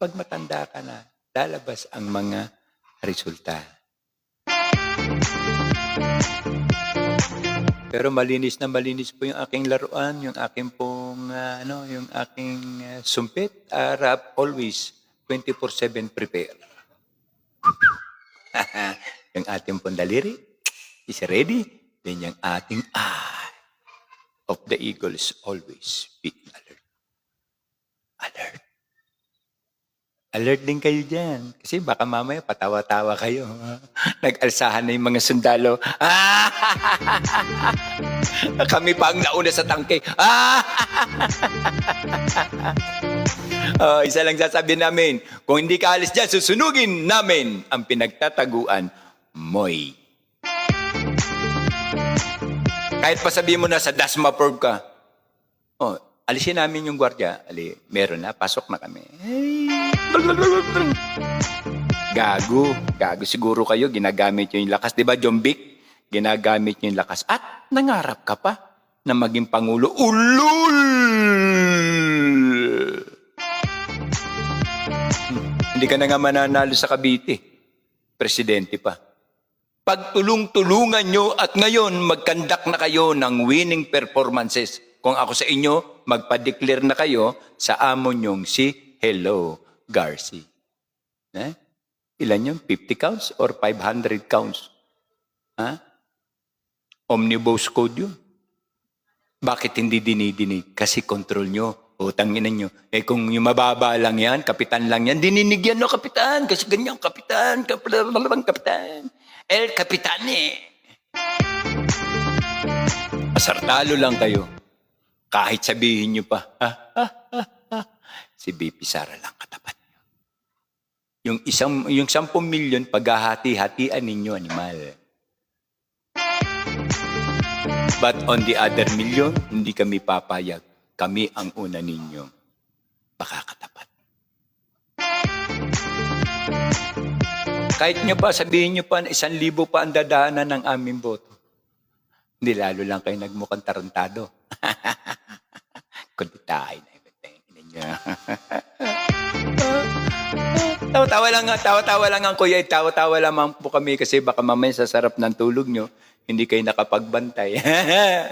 Pag matanda ka na, lalabas ang mga resulta. Pero malinis na malinis po yung aking laruan, yung aking pong, yung aking sumpit. Rap always 24/7 prepare. Yung ating pong daliri is ready. Then yung ating eye of the eagle is always be alert. Alert. Alert din kayo dyan. Kasi baka mamaya patawa-tawa kayo. Nag-alsahan na yung mga sundalo. Kami pa ang nauna sa tangke. Isa lang sasabihin namin, kung hindi ka alis dyan, susunugin namin ang pinagtataguan mo'y. Kahit pa sabihin mo na sa Dasma Perv ka, alisin namin yung gwardiya. Meron na, pasok na kami. Gago siguro kayo, ginagamit yung lakas. Diba, John Vic? Ginagamit yung lakas. At nangarap ka pa na maging Pangulo. Ulul! Hindi ka na nga mananalo sa Cavite. Presidente pa. Pagtulong-tulungan nyo at ngayon magkandak na kayo ng winning performances. Kung ako sa inyo, magpa-declare na kayo sa amo nyong si Hello Garci. Ilan yun? 50 counts or 500 counts? Omnibus code yun. Bakit hindi dinidinig? Kasi control nyo. Tanginan nyo. Kung yung mababa lang yan, kapitan lang yan, dininigyan no, kapitan. Kasi ganyan, kapitan. Kapitan. El Capitane. Masartalo lang kayo. Kahit sabihin nyo pa, si BP Sara lang katapat nyo. Yung 10 milyon, paghahati-hatian ninyo, animal. But on the other million, hindi kami papayag. Kami ang una ninyo makakatapat. Kahit nyo pa, sabihin nyo pa na 1,000 pa ang dadaanan ng aming boto. Hindi, lalo lang kayo nagmukhang tarantado. Kundi tayo na ninyo. Tawa-tawa lang ang kuya. Tawa-tawa lamang po kami kasi baka mamaya sa sarap ng tulog nyo, hindi kayo nakapagbantay.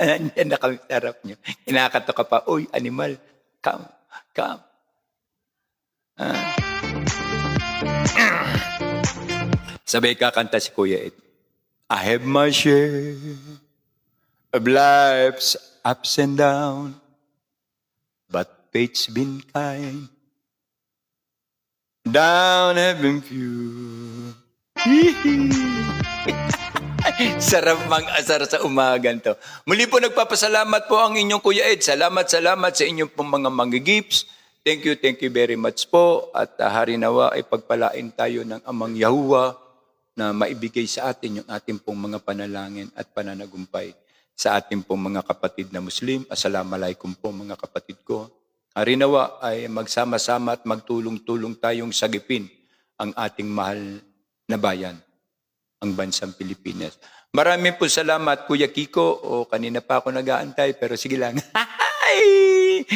Nandiyan na kami sa harap nyo. Kinakato ka pa, uy, animal, come, come. Sabay kakanta si Kuya Ed. I have my share of life's ups and down, but fate's been kind. Down have been few. Sarap mang-asar sa umagan to. Muli po nagpapasalamat po ang inyong Kuya Ed. Salamat sa inyong pong mga manggigifts. Thank you very much po. At hari nawa ay pagpalain tayo ng Amang Yahuwah na maibigay sa atin yung ating pong mga panalangin at pananagumpay sa ating pong mga kapatid na Muslim. Assalamualaikum po mga kapatid ko. Hari nawa ay magsama-sama at magtulong-tulong tayong sagipin ang ating mahal na bayan, ang bansang Pilipinas. Maraming po salamat, Kuya Kiko. O kanina pa ako nag-aantay, pero sige lang.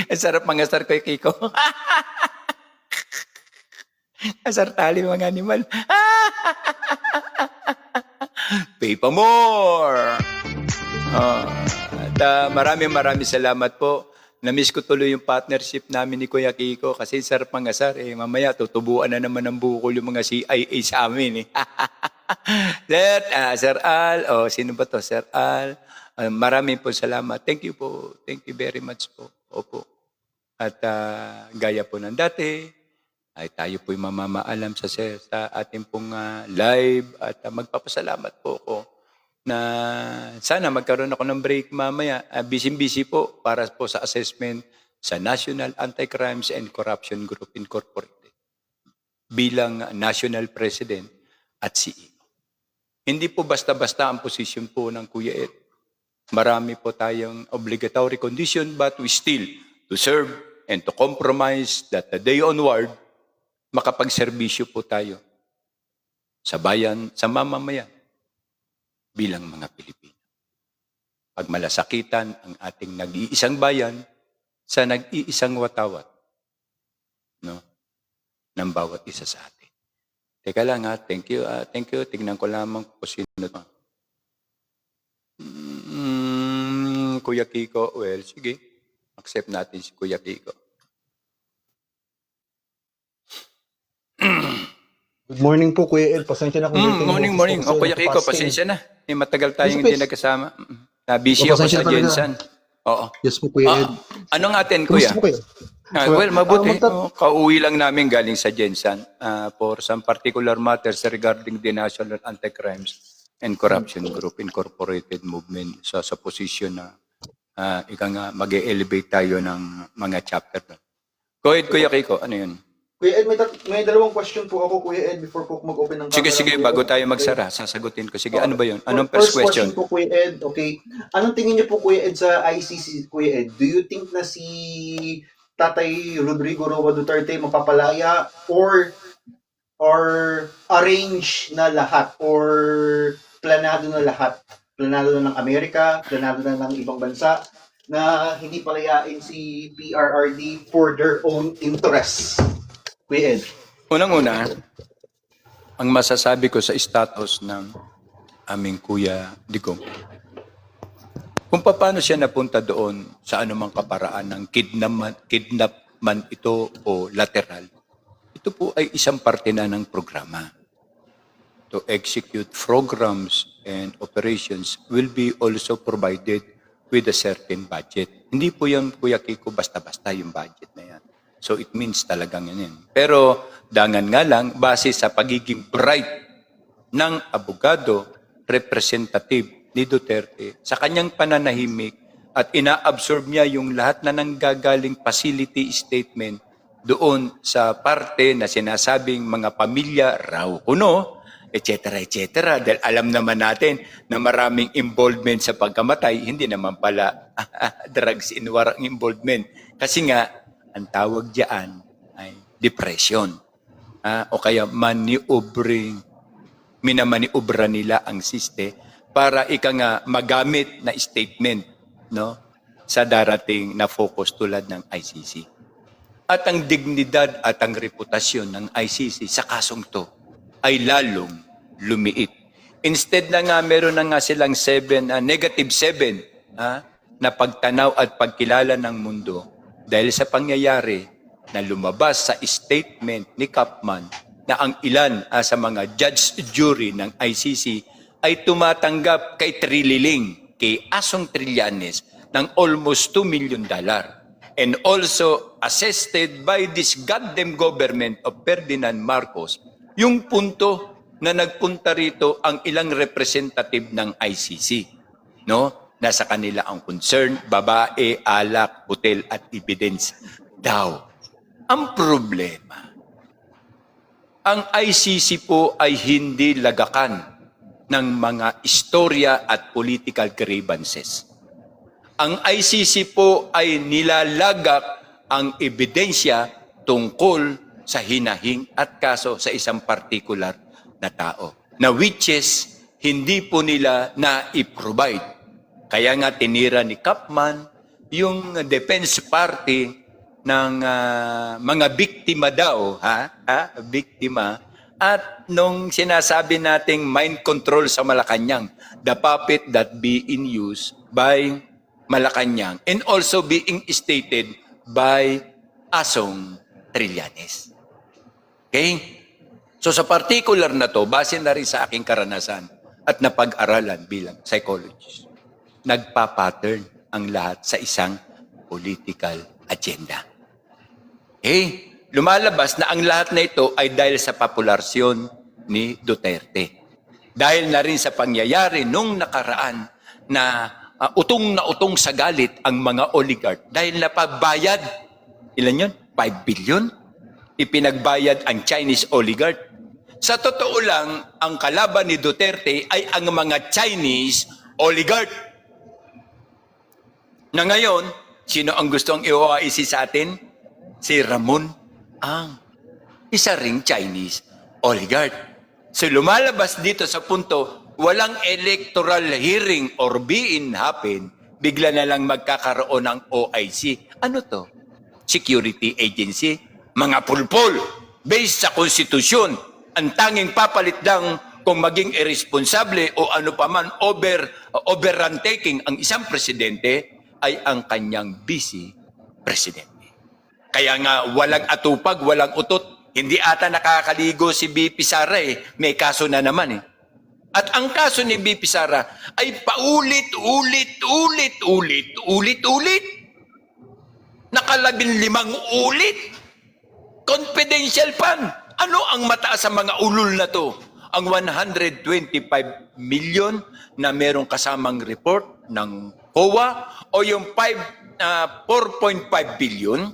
Ang sarap mangasar, Kuya Kiko. Asar tali mga animal. Pay pa more. Maraming salamat po. Na-miss ko tuloy yung partnership namin ni Kuya Kiko kasi sarap mangasar. Mamaya tutubuan na naman ng bukol yung mga CIA sa amin. Sir Al, sino ba to? Sir Al, maraming po salamat. Thank you po. Thank you very much po. Opo. At gaya po ng dati, ay tayo po'y mamamaalam sa ating pong live at magpapasalamat po ako na sana magkaroon ako ng break mamaya. Busy po para po sa assessment sa National Anti-Crimes and Corruption Group Incorporated bilang National President at CEO. Hindi po basta-basta ang posisyon po ng Kuya Ed. Marami po tayong obligatory condition but we still to serve and to compromise that the day onward makapagserbisyo po tayo sa bayan, sa mamamayan bilang mga Pilipino. Pagmalasakitan ang ating nag-iisang bayan sa nag-iisang watawat, no, ng bawat isa sa atin. Teka lang thank you. Tignan ko lamang po sino to. Kuya Kiko, well, sige. Accept natin si Kuya Kiko. Good morning po, Kuya Ed. Pasensya na kung morning. Kuya Kiko, pasensya na. Matagal tayong hindi nagkasama. Busy ako sa Jensen. Oo. Yes po, Kuya Ed. Anong atin, Kuya? Well, mabuti. Kauwi lang namin galing sa Jensen for some particular matters regarding the National Anti-Crimes and Corruption Group Incorporated Movement sa posisyon na mag-elevate tayo ng mga chapter. Go ahead, Kuya Kiko. Ano yun? Kuya Ed, may dalawang question po ako, Kuya Ed, before po mag-open ng camera. Sige, bago tayo magsara, sasagutin ko. Sige, ano ba yun? Anong first question? Po, Kuya Ed, okay. Anong tingin niyo po, Kuya Ed, sa ICC, Kuya Ed? Do you think na si Tatay Rodrigo Roa Duterte mapapalaya or arrange na lahat or planado na lahat? Planado na ng Amerika, planado na ng ibang bansa na hindi palayain si PRRD for their own interests? Kuya Ed. Unang-una, ang masasabi ko sa status ng aming Kuya Digong, kung paano siya napunta doon sa anumang kaparaan ng kidnap man ito o lateral, ito po ay isang parte na ng programa. To execute programs and operations will be also provided with a certain budget. Hindi po yan, Kuya Kiko, basta-basta yung budget na yan. So it means talagang yan. Pero dangan nga lang, base sa pagiging bright ng abogado, representative ni Duterte, sa kanyang pananahimik at ina-absorb niya yung lahat na nanggagaling facility statement doon sa parte na sinasabing mga pamilya raw kuno, etc. Dahil alam naman natin na maraming involvement sa pagkamatay, hindi naman pala drugs in war ang involvement. Kasi nga, ang tawag diyan ay depression. O kaya minamaniobra nila ang siste para magamit na statement, no, sa darating na focus tulad ng ICC. At ang dignidad at ang reputasyon ng ICC sa kasong to ay lalong lumiit. Instead na nga meron na nga silang negative 7 na pagtanaw at pagkilala ng mundo dahil sa pangyayari na lumabas sa statement ni Kapman na ang ilan sa mga judge jury ng ICC ay tumatanggap kay Trililing, kay Asong Trillanes ng almost $2 million. And also assisted by this goddamn government of Ferdinand Marcos, yung punto na nagpunta rito ang ilang representative ng ICC. No? Nasa kanila ang concern, babae, alak, hotel at evidence daw. Ang problema, ang ICC po ay hindi lagakan ng mga istorya at political grievances. Ang ICC po ay nilalagak ang ebidensya tungkol sa hinahing at kaso sa isang particular na tao, na which is hindi po nila na-provide. Kaya nga tinira ni Kapman yung defense party ng mga biktima daw, biktima. At nung sinasabi nating mind control sa Malacanang, the puppet that being used by Malacanang and also being stated by Asong Trillanes. Okay? So sa particular na to, base na rin sa aking karanasan at napag-aralan bilang psychologist, nagpa-pattern ang lahat sa isang political agenda. Okay? Lumalabas na ang lahat na ito ay dahil sa populasyon ni Duterte. Dahil na rin sa pangyayari nung nakaraan na utong sa galit ang mga oligarch dahil napagbayad, ilan yun? 5 billion? Ipinagbayad ang Chinese oligarch. Sa totoo lang, ang kalaban ni Duterte ay ang mga Chinese oligarch. Na ngayon, sino ang gustong i-OIC sa atin? Si Ramon Ang, isa ring Chinese oligarch. So lumalabas dito sa punto, walang electoral hearing or being happen, bigla na lang magkakaroon ng OIC. Ano to? Security agency? Mga pulpol, based sa konstitusyon. Ang tanging papalit lang kung maging irresponsable o ano paman overrun taking ang isang presidente ay ang kanyang vice presidente. Kaya nga walang atupag, walang utot. Hindi ata nakakaligo si BP Sara May kaso na naman At ang kaso ni BP Sara ay paulit-ulit. Nakalabinlimang ulit. Confidential fund. Ano ang mataas sa mga ulul na to? Ang 125 million na merong kasamang report ng COA o yung 4.5 billion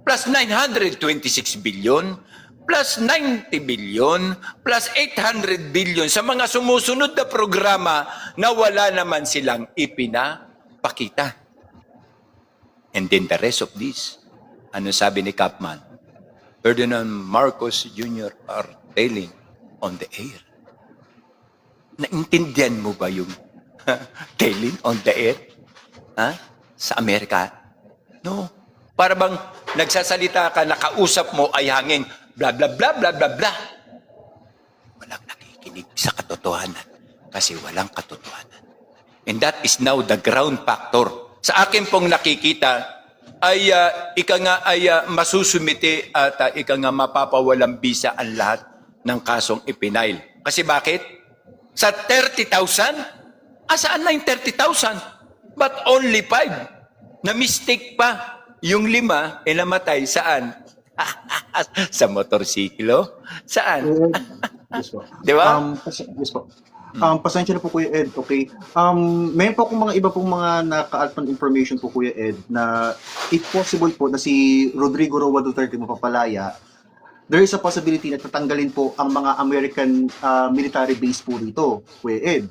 plus 926 billion, plus 90 billion, plus 800 billion sa mga sumusunod na programa na wala naman silang ipinapakita. And then the rest of this, ano sabi ni Kapman? Ferdinand Marcos Jr. are telling on the air. Naintindihan mo ba yung telling on the air? Sa Amerika? No. Para bang nagsasalita ka, nakausap mo ay hanging bla bla bla bla bla bla. Walang nakikinig sa katotohanan kasi walang katotohanan. And that is now the ground factor. Sa akin pong nakikita ay masusumite at mapapawalang bisa ang lahat ng kasong ipinail. Kasi bakit? Sa 30,000? Saan na yung 30,000? But only 5. Na-mistake pa. Yung 5 ay namatay saan? Sa motorsiklo? Saan? Yes po. Di ba? Yes po. Pasensya na po Kuya Ed, okay? Mayroon po akong mga iba pong mga naka-advance information po Kuya Ed na if possible po na si Rodrigo Roa Duterte mapapalaya, there is a possibility na tatanggalin po ang mga American military base po dito, Kuya Ed.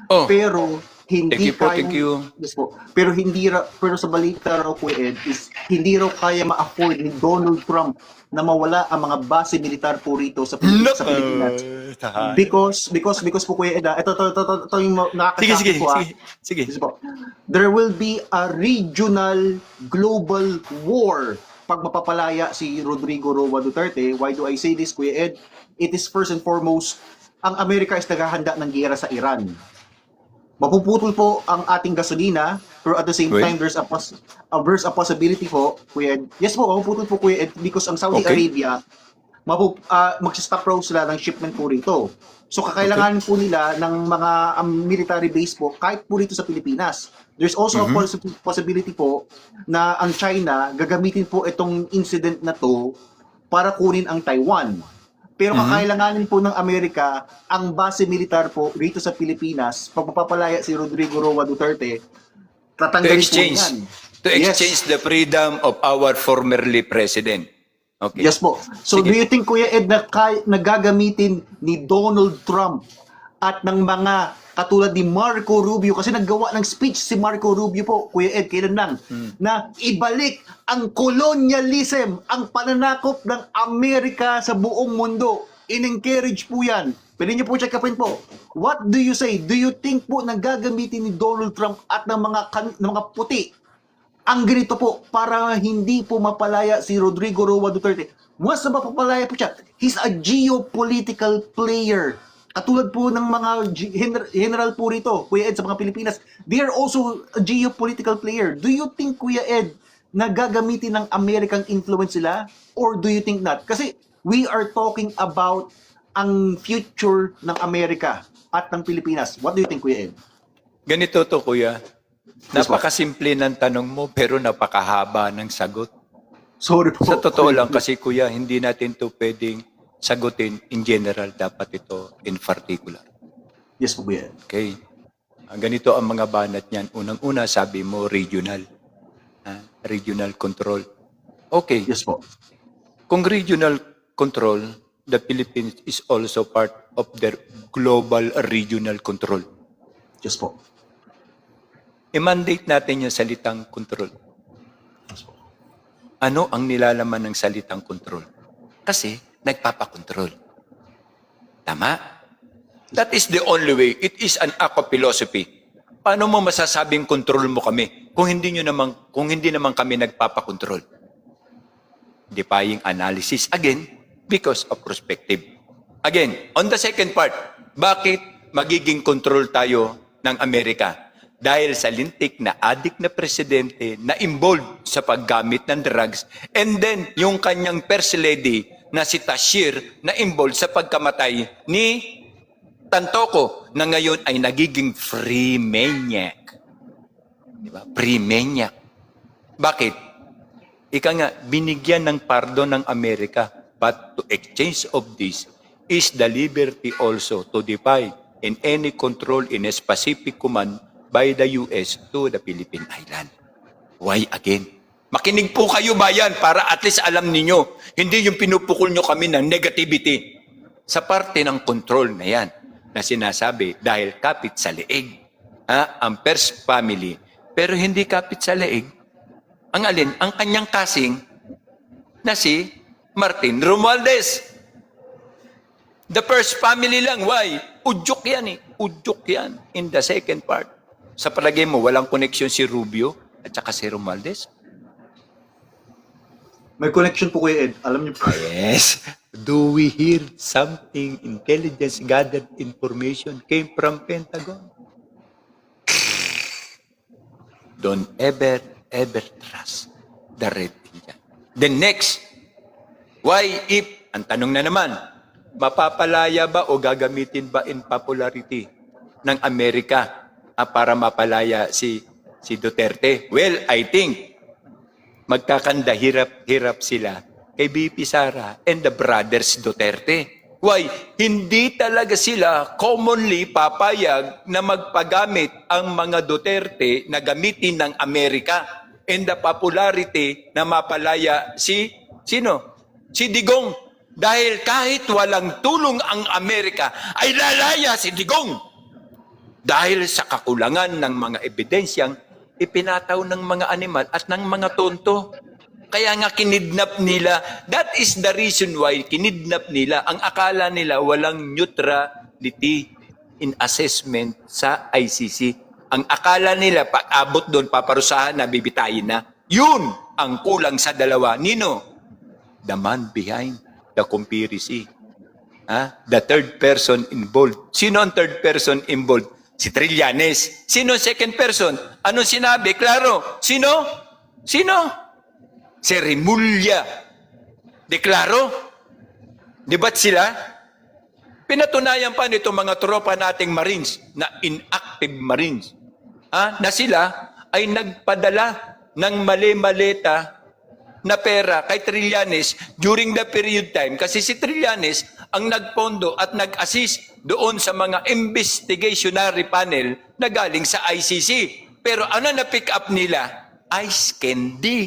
Oh. Pero hindi Thank you. Yes po. Pero pero sa balita raw Kuya Ed is hindi raw kaya ma-afford ni Donald Trump na mawala ang mga base militar po rito sa Pilipinas. Because po Kuya Ed, ito yung nakakatakot po. Sige. Yes po. There will be a regional global war pag mapapalaya si Rodrigo Roa Duterte. Why do I say this Kuya Ed? It is first and foremost ang Amerika is naghahanda ng giyera sa Iran. Mapuputol po ang ating gasolina, pero at the same Well, time, there's a possibility po, Kuya Ed. Yes po, mapuputol po, Kuya Ed, because ang Saudi Okay. Arabia, magsistop raw sila ng shipment po rito. So kakailanganin po nila ng mga military base po kahit po rito sa Pilipinas. There's also a possibility po na ang China gagamitin po itong incident na to para kunin ang Taiwan. Pero kakailanganin po ng Amerika ang base militar po rito sa Pilipinas. Pag mapapalaya si Rodrigo Roa Duterte, to tatanggalin po exchange, yan. to exchange the freedom of our formerly president. Okay. Yes po. So Sige. do you think, Kuya Ed, na gagamitin ni Donald Trump at ng mga katulad ni Marco Rubio, kasi naggawa ng speech si Marco Rubio po, Kuya Ed, kailan lang, na ibalik ang colonialism, ang pananakop ng Amerika sa buong mundo. In-encourage po yan. Pwede niyo po check upin po. What do you say? Do you think po na gagamitin ni Donald Trump at ng mga puti ang ganito po para hindi po mapalaya si Rodrigo Roa Duterte? Mas na mapapalaya po siya. He's a geopolitical player. Katulad po ng mga general po rito, Kuya Ed, sa mga Pilipinas, they are also a geopolitical player. Do you think, Kuya Ed, na gagamitin ng American influence sila? Or do you think not? Kasi we are talking about ang future ng Amerika at ng Pilipinas. What do you think, Kuya Ed? Ganito to, Kuya. Yes, po. Napakasimple ng tanong mo, pero napakahaba ng sagot. Sorry po. Sa totoo lang kasi, Kuya, hindi natin to pwedeng sagutin in general. Dapat ito in particular. Yes po, Kuya Ed. Okay? Ganito ang mga banat niyan. Unang-una, sabi mo, regional. Regional control. Okay. Yes po. Kung regional control, the Philippines is also part of their global regional control. Yes po. I-mandate natin yung salitang control. Yes po. Ano ang nilalaman ng salitang control? Kasi nagpapakontrol. Tama? That is the only way. It is an act of philosophy. Paano mo masasabing control mo kami kung hindi naman kami nagpapakontrol? Defying analysis again because of perspective. Again, on the second part, bakit magiging control tayo ng Amerika? Dahil sa lintik na adik na presidente na involved sa paggamit ng drugs, and then yung kanyang first lady na si Tashir na involved sa pagkamatay ni Tantoko na ngayon ay nagiging free maniac. Diba? Free maniac. Bakit? Ika nga, binigyan ng pardon ng Amerika, but to exchange of this is the liberty also to defy in any control in a specific command by the US to the Philippine Island. Why again? Makinig po kayo bayan para at least alam ninyo, hindi yung pinupukol nyo kami ng negativity. Sa parte ng control na yan, na sinasabi dahil kapit sa leeg, ang first family, pero hindi kapit sa leeg, ang alin, ang kanyang kasing na si Martin Romualdez. The first family lang, why? Udyok yan eh. Udyok yan in the second part. Sa palagay mo, walang connection si Rubio at saka si Romualdez? May connection po, Kuya Ed. Alam niyo po. Yes. Do we hear something intelligence gathered information came from Pentagon? Don't ever trust the Red Indian. Then next, why if, ang tanong na naman, mapapalaya ba o gagamitin ba in popularity ng Amerika para mapalaya si Duterte? Well, I think magkakanda hirap sila kay BP Sara and the brothers Duterte. Why? Hindi talaga sila commonly papayag na magpagamit ang mga Duterte na gamitin ng Amerika and the popularity na mapalaya sino? Si Digong. Dahil kahit walang tulong ang Amerika, ay lalaya si Digong. Dahil sa kakulangan ng mga ebidensyang ipinataw ng mga animal at ng mga tonto. Kaya nga kinidnap nila. That is the reason why kinidnap nila. Ang akala nila walang neutrality in assessment sa ICC. Ang akala nila pag abot doon paparusahan na bibitayin na. Yun ang kulang sa dalawa. Nino? The man behind the conspiracy. The third person involved. Sino ang third person involved? Si Trillanes. Sino ang second person? Anong sinabi? Klaro. Sino? Sino? Si Remulla. Deklaro. Di ba't sila? Pinatunayan pa nito mga tropa nating Marines na inactive Marines na sila ay nagpadala ng mali-maleta na pera kay Trillanes during the period time kasi si Trillanes ang nagpondo at nag-assist doon sa mga investigationary panel na galing sa ICC. Pero ano na pick up nila? Ice candy.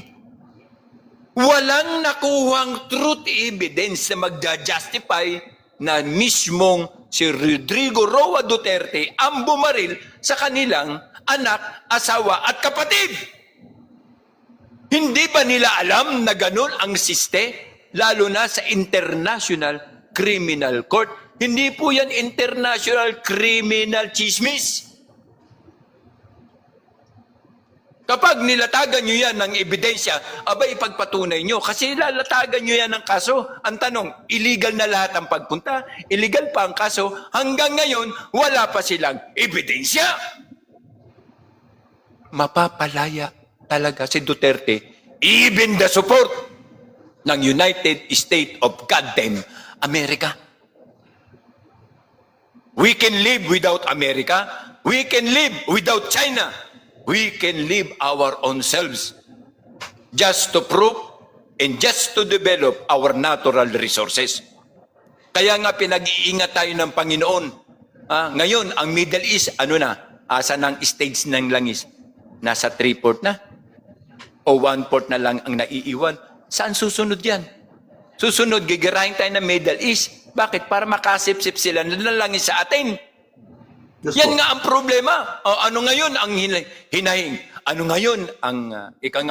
Walang nakuhang truth evidence na magja-justify na mismong si Rodrigo Roa Duterte ang bumaril sa kanilang anak, asawa at kapatid. Hindi ba nila alam na ganun ang siste? Lalo na sa International Criminal Court. Hindi po yan international criminal chismis. Kapag nilatagan nyo yan ng ebidensya, abay ipagpatunay nyo. Kasi lalatagan nyo yan ng kaso. Ang tanong, illegal na lahat ang pagpunta, illegal pa ang kaso, hanggang ngayon, wala pa silang ebidensya. Mapapalaya talaga si Duterte, even the support ng United States of Goddamn America. We can live without America. We can live without China. We can live our own selves just to prove and just to develop our natural resources. Kaya nga pinag-iingat tayo ng Panginoon. Ngayon, ang Middle East, ano na? Asa ng stage ng langis? Nasa 3/4 na? O 1/4 na lang ang naiiwan? Saan susunod yan? Susunod, gigirahin tayo ng Middle East. Bakit? Para makasipsip sila na langis sa atin. Yes, Yan po. nga ang problema. Ano ngayon ang hinahing? Ano ngayon ang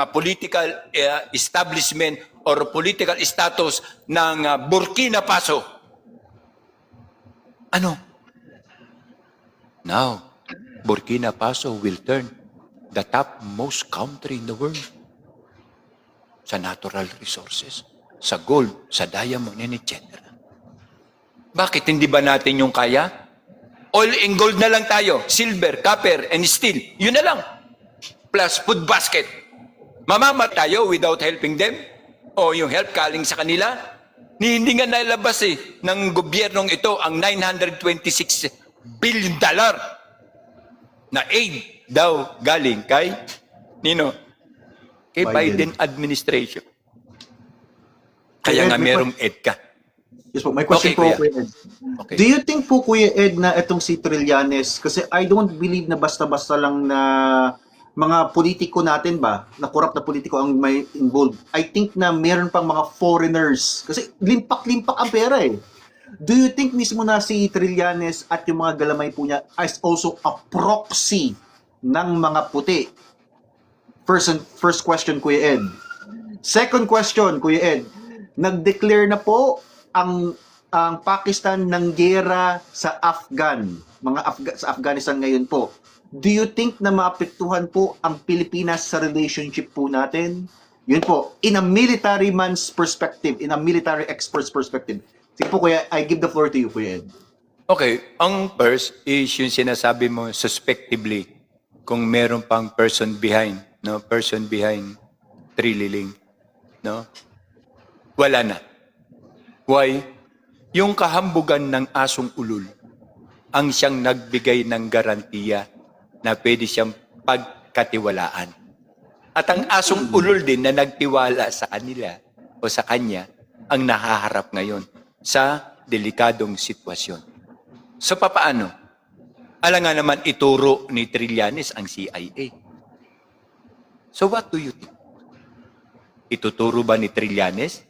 political establishment or political status ng Burkina Faso? Ano? Now, Burkina Faso will turn the topmost country in the world sa natural resources, sa gold, sa diamond, and etc. Bakit hindi ba natin yung kaya? Oil and gold na lang tayo. Silver, copper, and steel. Yun na lang. Plus food basket. Mamamat tayo without helping them? O yung help kaling sa kanila? Hindi nga nailabas ng gobyernong ito ang $926 billion na aid daw galing kay Nino? Kay Biden administration. Kaya nga merong EDCA. Yes po, may question po, Okay, Kuya. Kuya Ed. Okay. Do you think po, Kuya Ed, na itong si Trillanes, kasi I don't believe na basta-basta lang na mga politiko natin ba, na corrupt na politiko ang may involved. I think na meron pang mga foreigners, kasi limpak-limpak ang pera eh. Do you think mismo na si Trillanes at yung mga galamay po niya is also a proxy ng mga puti? First question, Kuya Ed. Second question, Kuya Ed. Nag-declare na po ang Pakistan ng giyera sa sa Afghanistan ngayon po. Do you think na maapektuhan po ang Pilipinas sa relationship po natin? Yun po, in a military man's perspective, in a military expert's perspective. Sige po, Kuya, I give the floor to you, Kuya Ed. Okay, ang first is yung sinasabi mo suspectively kung meron pang person behind Trililing, no? Wala na. Why? Yung kahambugan ng asong ulol ang siyang nagbigay ng garantiya na pwede siyang pagkatiwalaan. At ang asong ulol din na nagtiwala sa kanila o sa kanya ang nahaharap ngayon sa delikadong sitwasyon. So papaano? Alam nga naman ituro ni Trillanes ang CIA. So what do you think? Ituturo ba ni Trillanes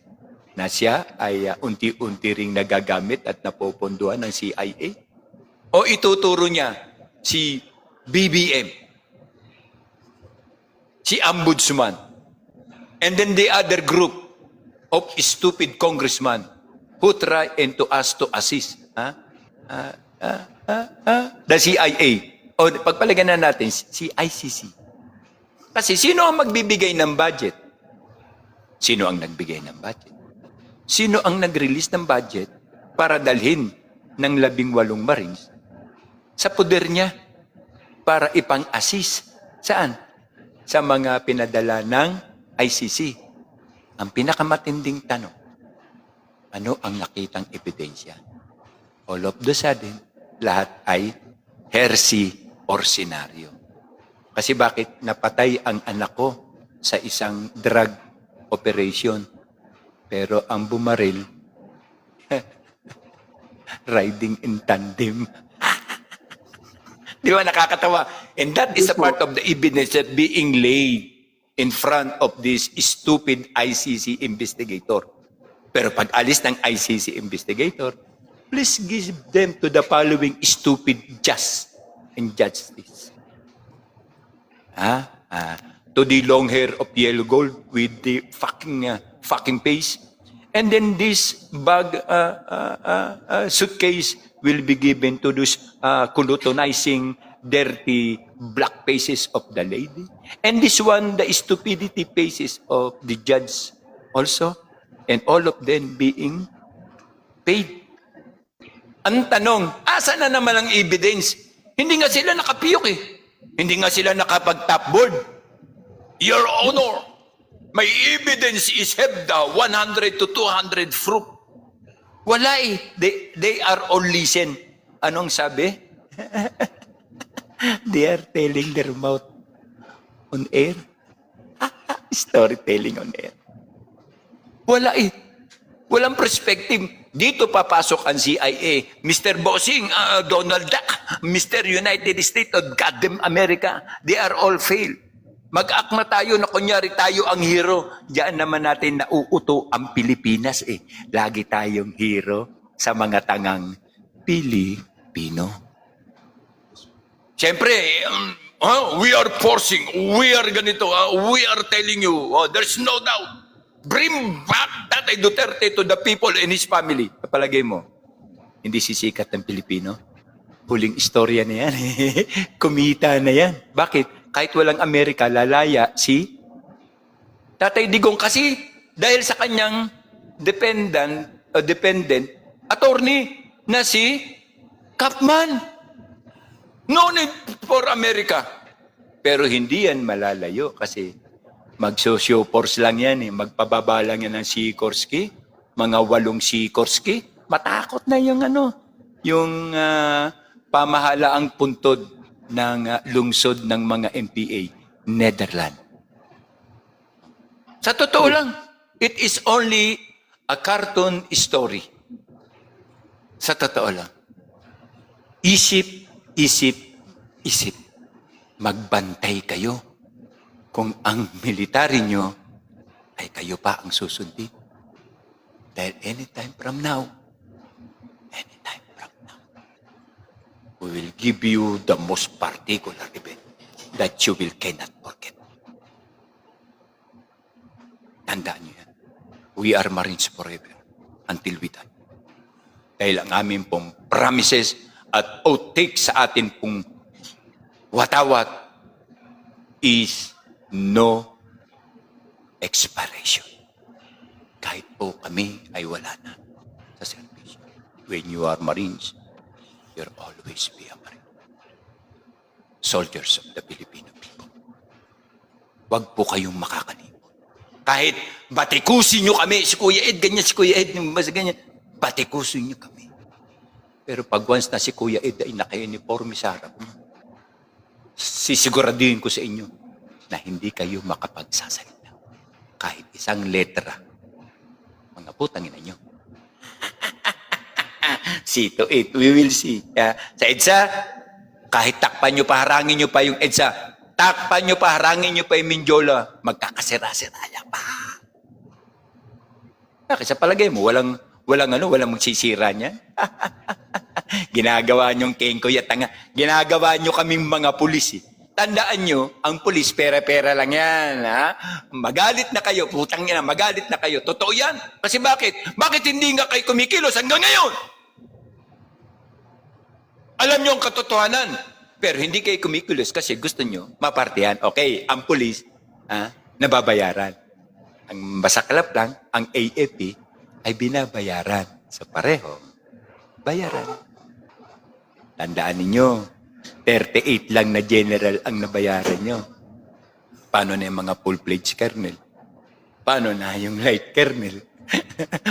na siya ay unti-unti ring nagagamit at napopondohan ng CIA? O ituturo niya si BBM, si Ombudsman, and then the other group of stupid congressmen who try and to us to assist the CIA. O pagpalagyan na natin, si ICC. Kasi sino ang magbibigay ng budget? Sino ang nagbigay ng budget? Sino ang nag-release ng budget? para dalhin ng 18 Marines sa poder niya para ipang-assist. Saan? Sa mga pinadala ng ICC. Ang pinakamatinding tanong, ano ang nakitang ebidensya? All of the sudden, lahat ay heresy or senaryo. Kasi bakit napatay ang anak ko sa isang drug operation, pero ang bumaril, riding in tandem. Di ba nakakatawa? And that is a part of the evidence that being laid in front of this stupid ICC investigator. Pero pag alis ng ICC investigator, please give them to the following stupid just and justice. To the long hair of yellow gold with the fucking face. And then this bag, suitcase will be given to those colotonizing, dirty black faces of the lady. And this one, the stupidity faces of the judge also. And all of them being paid. Ang tanong, asa na naman ang evidence? Hindi nga sila nakapiyok eh. Hindi nga sila nakapag-top board. Your Honor, may evidence is have the 100 to 200 fruit. Wala eh. They are all listen. Anong sabi? They are telling their mouth on air. Storytelling on air. Wala eh. Walang perspective. Dito papasok ang CIA. Mr. Bossing, Donald Duck, Mr. United States of Goddamn America, they are all failed. Mag-akma tayo na kunyari tayo ang hero. Diyan naman natin nauuto ang Pilipinas eh. Lagi tayong hero sa mga tangang Pilipino. Siyempre, we are forcing, we are ganito, we are telling you, there's no doubt. Bring back Tatay Duterte to the people and his family. Kapalagay mo, hindi sisikat ng Pilipino? Huling istorya na yan. Kumita na yan. Bakit? Kahit walang Amerika, lalaya si Tatay Digong. Kasi dahil sa kanyang dependent attorney na si Kapman. No need for America. Pero hindi yan malalayo kasi mag-socio force lang yan eh. Magpababa lang yan ng Sikorsky. Mga 8 Sikorsky. Matakot na yung yung pamahalaang puntod ng lungsod ng mga MPA, Netherlands. Sa totoo lang, it is only a cartoon story. Sa totoo lang. Isip. Magbantay kayo kung ang military nyo ay kayo pa ang susundin. Dahil anytime from now, we will give you the most particular event that you will cannot forget. Tandaan nyo yan. We are Marines forever until we die. Dahil ang aming pong promises at outtake sa atin pong watawat is no expiration. Kahit po kami ay wala na sa servisyo. When you are Marines, you'll always be a Marine. Soldiers of the Filipino people. Huwag po kayong makakalimot. Kahit batikusin nyo kami, si Kuya Ed, ganyan, si Kuya Ed, mas ganyan, batikusin nyo kami. Pero pag once na si Kuya Ed ay naka-uniforme sa harap mo, sisiguraduhin ko sa inyo na hindi kayo makapagsasalita. Kahit isang letra. Mga putang ina nyo. See to it, we will see. Sa EDSA, kahit takpan nyo pa, harangin nyo pa yung EDSA, takpan nyo pa, harangin nyo pa yung Mindiola, magkakasira-siraya pa. Kasi sa palagay mo, walang magsisira niya. Ginagawa nyong kengkoy at tanga. Ginagawa nyo kaming mga pulis eh. Tandaan nyo, ang pulis, pera-pera lang yan. Ha? Magalit na kayo, putang ina, magalit na kayo. Totoo yan. Kasi bakit? Bakit hindi nga kayo kumikilos hanggang ngayon? Alam nyo ang katotohanan. Pero hindi kayo kumikilos kasi gusto nyo mapartihan. Okay, ang pulis, nababayaran. Ang masaklap lang, ang AFP ay binabayaran sa pareho bayaran. Tandaan ninyo, 38 lang na general ang nabayaran nyo. Paano na yung mga full-fledged colonel? Paano na yung light colonel?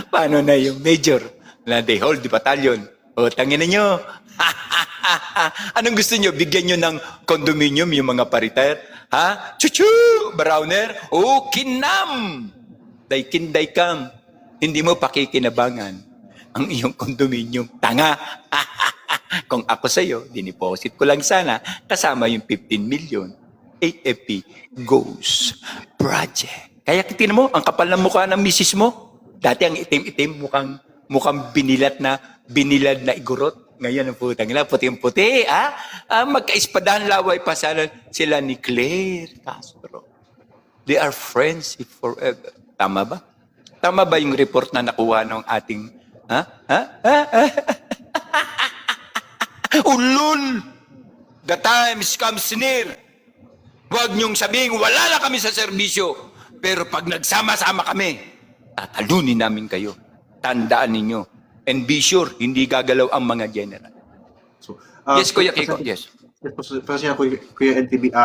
Paano na yung major na they hold the battalion? O, tangina nyo. Anong gusto nyo? Bigyan nyo ng condominium yung mga paritar? Ha? Chuchu! Browner? O, kinam! Daykin daykam. Hindi mo pakikinabangan ang iyong condominium. Tanga! Kung ako sa'yo, diniposit ko lang sana kasama yung 15 million. AFP Ghost Project. Kaya tinan mo, ang kapal ng mukha ng misis mo. Dati ang itim-itim, mukhang binilad na igurot. Ngayon ang putang ina, puti-puti, ah? Magkaispadahan laway pa sana sila ni Claire Castro. They are friends forever. Tama ba? Tama ba yung report na nakuha ng ating, Ulul! The times comes near. Huwag niyong sabihin, wala na kami sa serbisyo. Pero pag nagsama-sama kami, tatalunin namin kayo. Tandaan ninyo. And be sure, hindi gagalaw ang mga general. So, Yes, Kuya Kiko. Yes. Pasensya na, Kuya NTB.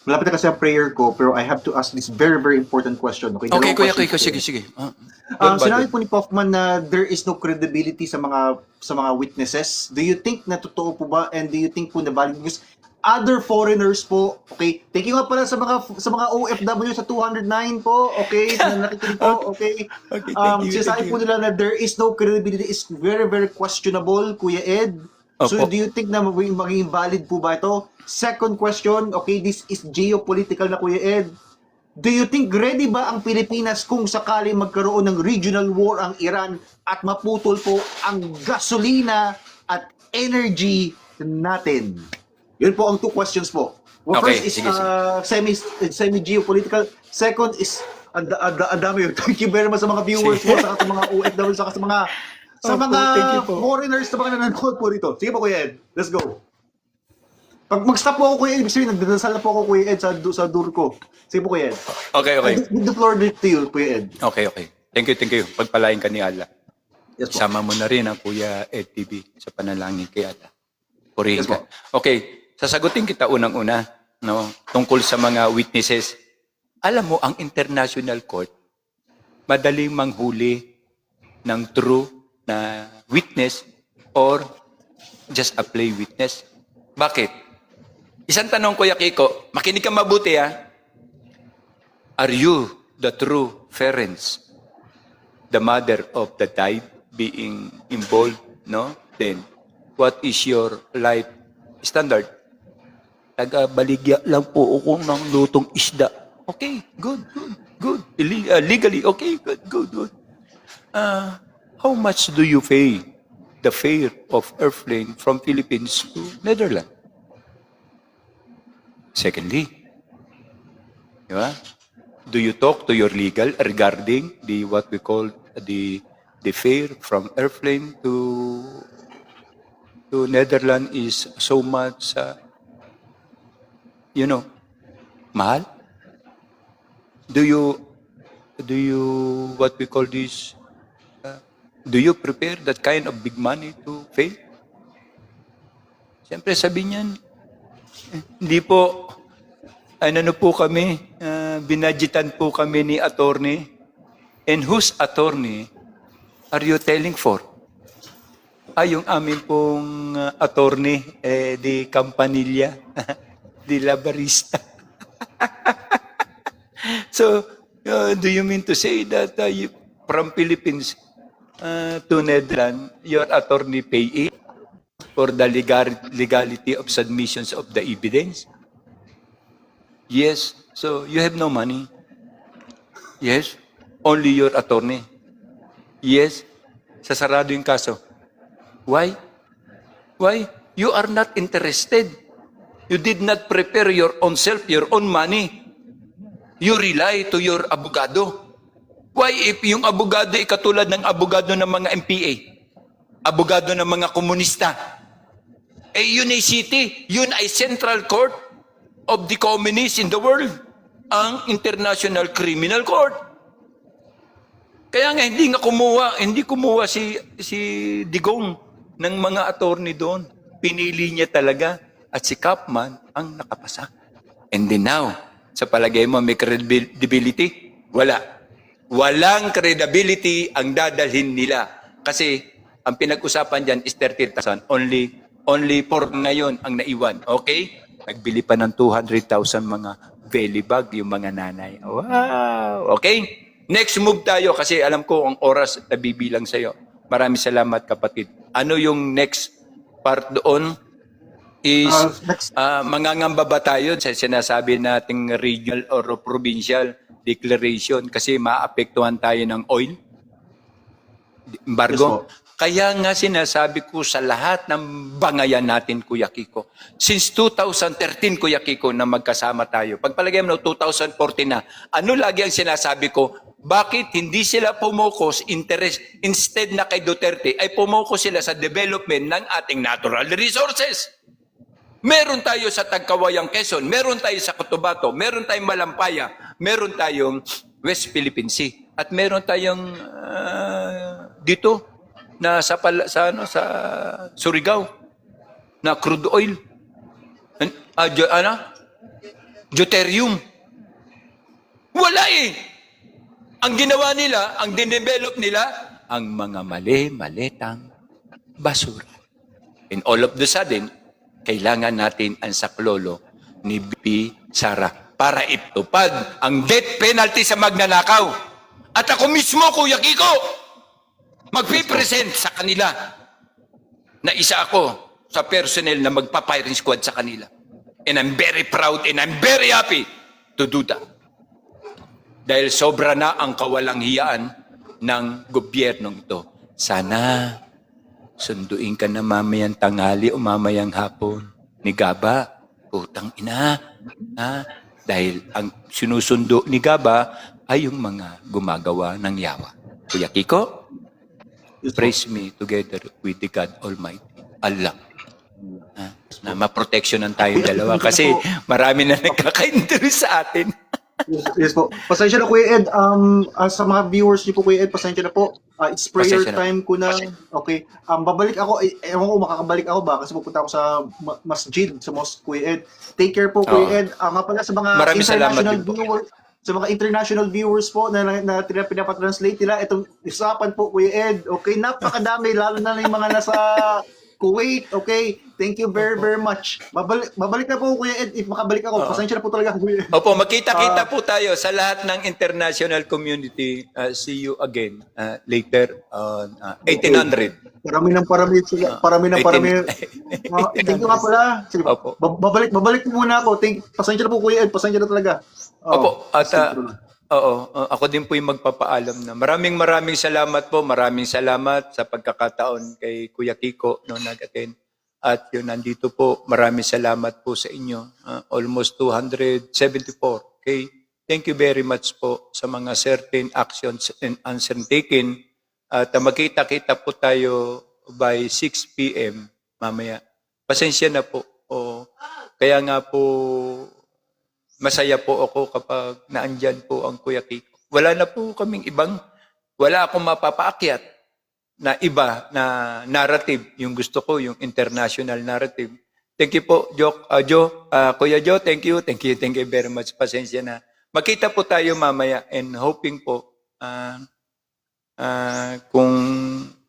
Malapit na kasi ang prayer ko, pero I have to ask this very, very important question. Okay, Okay, Kuya dalawang Kiko. questions Sige, ko. sige. Sinabi po ni Pofman na there is no credibility sa mga witnesses. Do you think na totoo po ba, and do you think po na valid? Because other foreigners po, okay, thank you nga pala sa mga OFW sa 209 po, okay, na nakikinig po, okay. Okay, thank you, Sinasabi thank po you. nila na there is no credibility is very, very questionable, Kuya Ed. So Opo. do you think na magiging valid po ba ito? Second question, okay, this is geopolitical na, Kuya Ed. Do you think ready ba ang Pilipinas kung sakali magkaroon ng regional war ang Iran at maputol po ang gasolina at energy natin? Yun po ang two questions po. Well, Okay, first is sige, semi-geopolitical. Second is, ang dami yun. Thank you very much sa mga viewers po, saka sa mga OFW, saka sa mga Opo, thank you po. foreigners na mga nanonood po dito. Sige po, Kuya Ed. Let's go. Pag mag-stop po ako, Kuya Ed, ibig sabihin, nagdadasal na po ako, Kuya Ed, sa dur ko. Sige po, Kuya Ed. Okay, okay. I give the floor to you, Kuya Ed. Okay, okay. Thank you. Pagpalain ka ni Allah. Yes po. Sama mo na rin ang Kuya Ed TV sa panalangin kay Allah. Purihin Yes, ka. po. Okay, sasagutin kita unang-una, no, tungkol sa mga witnesses. Alam mo, ang International Court, madaling manghuli ng true na witness or just a play witness. Bakit? Isang tanong, Kuya Kiko, makinig ka mabuti, ha? Are you the true parents? The mother of the died being involved, no? Then, what is your life standard? Taga-baligya lang po ako ng lutong isda. Okay, good. Legally, okay, good. How much do you pay the fare of airplane from Philippines to Netherlands? Secondly, di ba? Do you talk to your legal regarding the what we call the fare from airplane to Netherlands is so much mahal? Do you what we call this do you prepare that kind of big money to pay? Siyempre sabi niyan, hindi po, po kami, binadgetan po kami ni attorney. And whose attorney are you telling for? Yung amin pong attorney, di Campanilla, di Labarista. So, do you mean to say that from Philippines to Netherlands, your attorney pay it for the legality of submissions of the evidence? Yes. So, you have no money? Yes. Only your attorney? Yes. Sasarado yung kaso. Why? Why? You are not interested. You did not prepare your own self, your own money. You rely to your abogado. Why if yung abogado ay katulad ng abogado ng mga MPA, abogado ng mga komunista, yun ay city, yun ay central court of the communists in the world, ang International Criminal Court. Kaya nga hindi kumuha si Digong ng mga attorney doon. Pinili niya talaga at si Kapman ang nakapasa. And then now, sa palagay mo may credibility? Wala. Walang credibility ang dadalhin nila. Kasi ang pinag-usapan dyan is 30,000. Only 4 ngayon ang naiwan. Okay? Nagbili pa ng 200,000 mga belly bag yung mga nanay. Wow! Okay? Next move tayo kasi alam ko ang oras na bibilang sa'yo. Maraming salamat kapatid. Ano yung next part doon? Is Next. mangangamba ba tayo sa sinasabi nating regional or provincial declaration kasi maapektuhan tayo ng oil? Embargo? Yes, Kaya nga sinasabi ko sa lahat ng bangayan natin, Kuya Kiko. Since 2013, Kuya Kiko, na magkasama tayo. Pagpalagay mo, 2014 na. Ano lagi ang sinasabi ko? Bakit hindi sila pumokos instead na kay Duterte ay pumokos sila sa development ng ating natural resources? Meron tayo sa Tagkawayang Quezon, meron tayo sa Cotabato, meron tayong Malampaya, meron tayong West Philippine Sea, at meron tayong dito na sa Surigao na crude oil. Deuterium. Wala eh. Ang ginawa nila, ang dinevelop nila, ang mga mali-malitang basura. And all of the sudden, kailangan natin ang saklolo ni BP Sara para itupad ang death penalty sa magnanakaw. At ako mismo, Kuya Kiko, magpipresent sa kanila na isa ako sa personnel na magpa-firing squad sa kanila. And I'm very proud and I'm very happy to do that. Dahil sobra na ang kawalang hiyaan ng gobyernong ito. Sana sunduin ka na mamayang tanghali o mamayang hapon ni Gaba. Putang ina. Ha? Dahil ang sinusundo ni Gaba ay yung mga gumagawa ng yawa. Kuya Kiko, praise me together with the God Almighty. Allah. Ha? Na maproteksyonan tayong dalawa kasi marami na nagkaka-interest sa atin. Yes po. Pasensya na Kuya Ed. Sa mga viewers niyo po Kuya Ed, pasensya na po. It's prayer Pasensya na. time ko na. Okay. Babalik ako. Ewan ko makakabalik ako ba kasi pupunta ako sa masjid, sa mosque Kuya Ed. Take care po Kuya Ed. Nga pala sa mga Maraming salamat international din po. viewers, sa mga international viewers po na pinapatranslate nila, itong usapan po Kuya Ed. Okay, napakadami lalo na yung mga nasa Kuwait. Okay. Thank you very much. Babalik na po Kuya Ed if makabalik ako. Pasensya na po talaga Kuya Ed. Opo, magkita-kita po tayo sa lahat ng international community. See you again later on 1800. Parami sila. Parami. Thank you nga pala. Sige, Opo. babalik po muna ako. Pasensya na po Kuya Ed. Pasensya na talaga. Opo, at ako din po yung magpapaalam na maraming salamat po. Maraming salamat sa pagkakataon kay Kuya Kiko no nag-attend. At yun, nandito po, maraming salamat po sa inyo. Almost 274. Okay? Thank you very much po sa mga certain actions and answers taken. At magkita-kita po tayo by 6 p.m. mamaya. Pasensya na po. Kaya nga po, masaya po ako kapag naandyan po ang Kuya Kiko. Wala na po kaming wala akong mapapaakyat na iba na narrative. Yung gusto ko, yung international narrative. Thank you po, Kuya Jo, thank you very much. Pasensya na. Makita po tayo mamaya and hoping po kung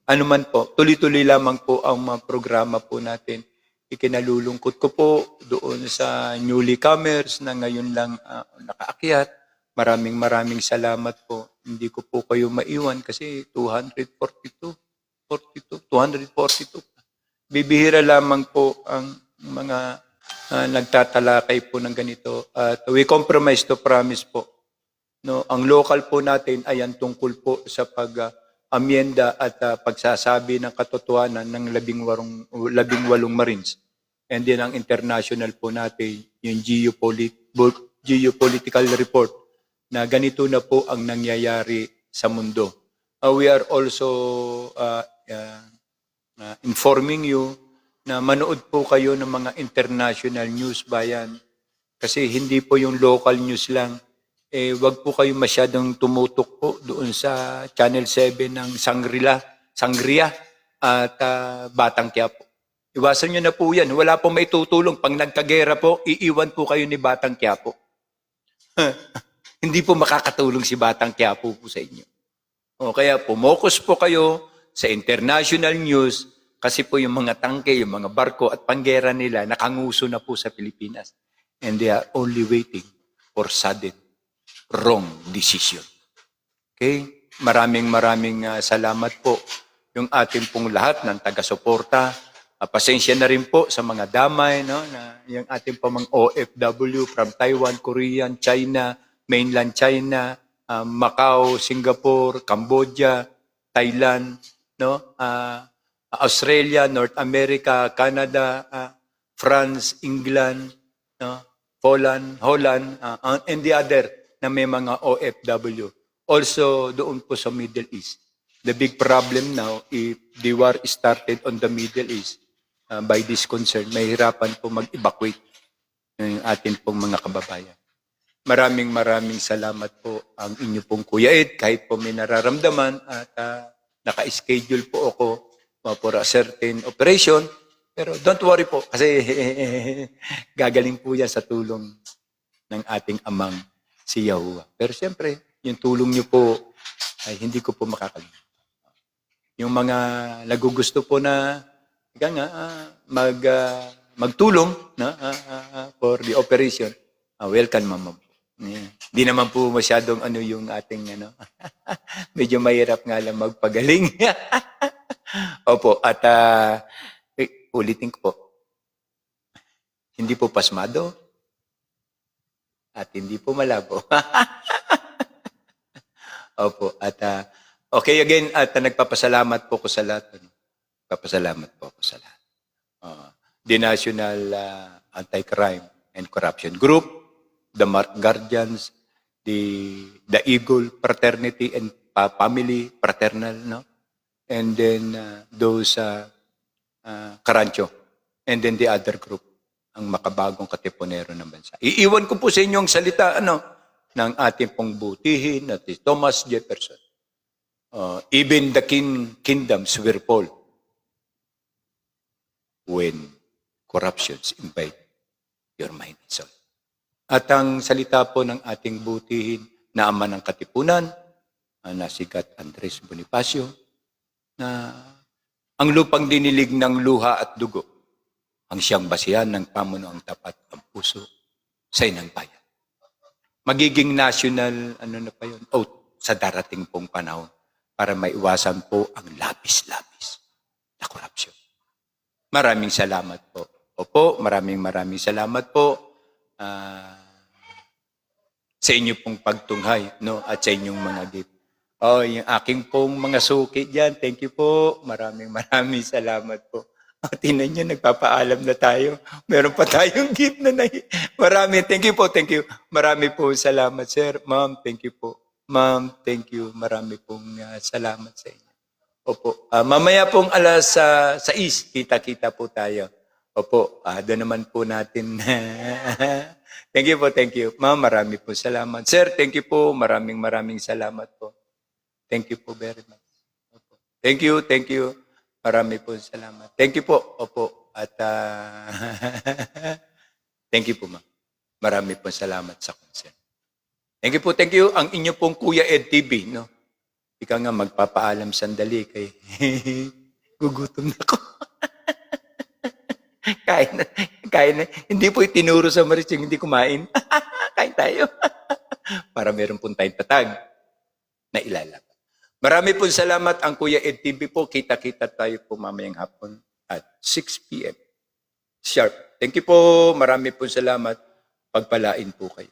ano man po, tuloy-tuloy lamang po ang mga programa po natin. Ikinalulungkot ko po doon sa newlycomers na ngayon lang nakaakyat. Maraming salamat po. Hindi ko po kayo maiwan kasi 242. Bibihira lamang po ang mga nagtatalakay po ng ganito. At we compromise to promise po. No, ang local po natin ay ang tungkol po sa pag-amyenda at pagsasabi ng katotohanan ng 18 Marines. And then ang international po natin, yung geopolitical report na ganito na po ang nangyayari sa mundo. We are also informing you na manood po kayo ng mga international news bayan. Kasi hindi po yung local news lang. Wag po kayo masyadong tumutok po doon sa Channel 7 ng Sangria. at Batang Quiapo. Iwasan nyo na po yan. Wala pong may tutulong. Pag nagkagera po, iiwan po kayo ni Batang Quiapo. Hindi po makakatulong si Batang Quiapo po sa inyo. O kaya pumokus po kayo sa international news kasi po yung mga tangke, yung mga barko at panggera nila nakanguso na po sa Pilipinas. And they are only waiting for sudden wrong decision. Okay? Maraming salamat po yung ating pong lahat ng taga-suporta. Pasensya na rin po sa mga damay, no, na yung ating pong mga OFW from Taiwan, Korean, China, mainland China, Macau, Singapore, Cambodia, Thailand, no, Australia, North America, Canada, France, England, no, Poland, Holland, and the other na may mga OFW. Also doon po sa Middle East. The big problem now, if the war started on the Middle East, by this concern, mahirapan po mag-evacuate ng atin pong mga kababayan. Maraming salamat po ang inyo pong Kuya Ed, kahit po may nararamdaman at naka-schedule po ako for a certain operation. Pero don't worry po, kasi gagaling po yan sa tulong ng ating amang si Yahuwah. Pero siyempre, yung tulong niyo po ay hindi ko po makakalimutan. Yung mga nagugusto po na magtulong for the operation, welcome ma'am. Di naman po masyadong yung ating medyo mahirap nga lang magpagaling. Opo, at ulitin ko po. Hindi po pasmado at hindi po malabo. Opo, at okay again, at nagpapasalamat po ko sa lahat. Papasalamat po ako sa lahat. The National Anti-Crime and Corruption Group, the Mark Guardians, the Eagle Fraternity and Family Fraternal, no? And then those Karancho, and then the other group, ang makabagong katipunero ng bansa. Iiwan ko po sa inyo ang salita ng ating pong butihin at Thomas Jefferson. Even the kingdoms will fall when corruptions invade your mind and soul. At ang salita po ng ating butihin na ama ng katipunan, na sikat Andres Bonifacio, na ang lupang dinilig ng luha at dugo, ang siyang basihan ng pamunuang tapat ang puso sa inang bayan. Magiging national, oath sa darating pong panahon para maiwasan po ang labis-labis na korupsyon. Maraming salamat po. Opo, maraming salamat po sa inyo pong pagtunghay, no, at sa inyong mga gift. Yung aking pong mga suki dyan, thank you po. Maraming salamat po. Tingnan nyo, nagpapaalam na tayo. Meron pa tayong gift na thank you po, thank you. Marami po salamat, sir. Ma'am, thank you po. Ma'am, thank you. Marami pong salamat sa inyo. Opo. Mamaya pong alas 6, kita-kita po tayo. Opo, doon naman po natin. Thank you po, thank you. Ma'am, marami po salamat. Sir, thank you po. Maraming salamat po. Thank you po very much. Opo. Thank you. Marami po salamat. Thank you po. Opo. At thank you po, ma'am. Marami po salamat sa concern. Thank you. Ang inyo pong Kuya Ed TV, no? Ika nga magpapaalam sandali kay gugutom na ako. Kain na. Hindi po itinuro sa Maris yung hindi kumain. Kain tayo. Para meron pong tayong tatag na ilalabas. Marami po salamat ang Kuya Ed TV po. Kita-kita tayo po mamayang hapon at 6 p.m. sharp. Thank you po. Marami po salamat. Pagpalain po kayo.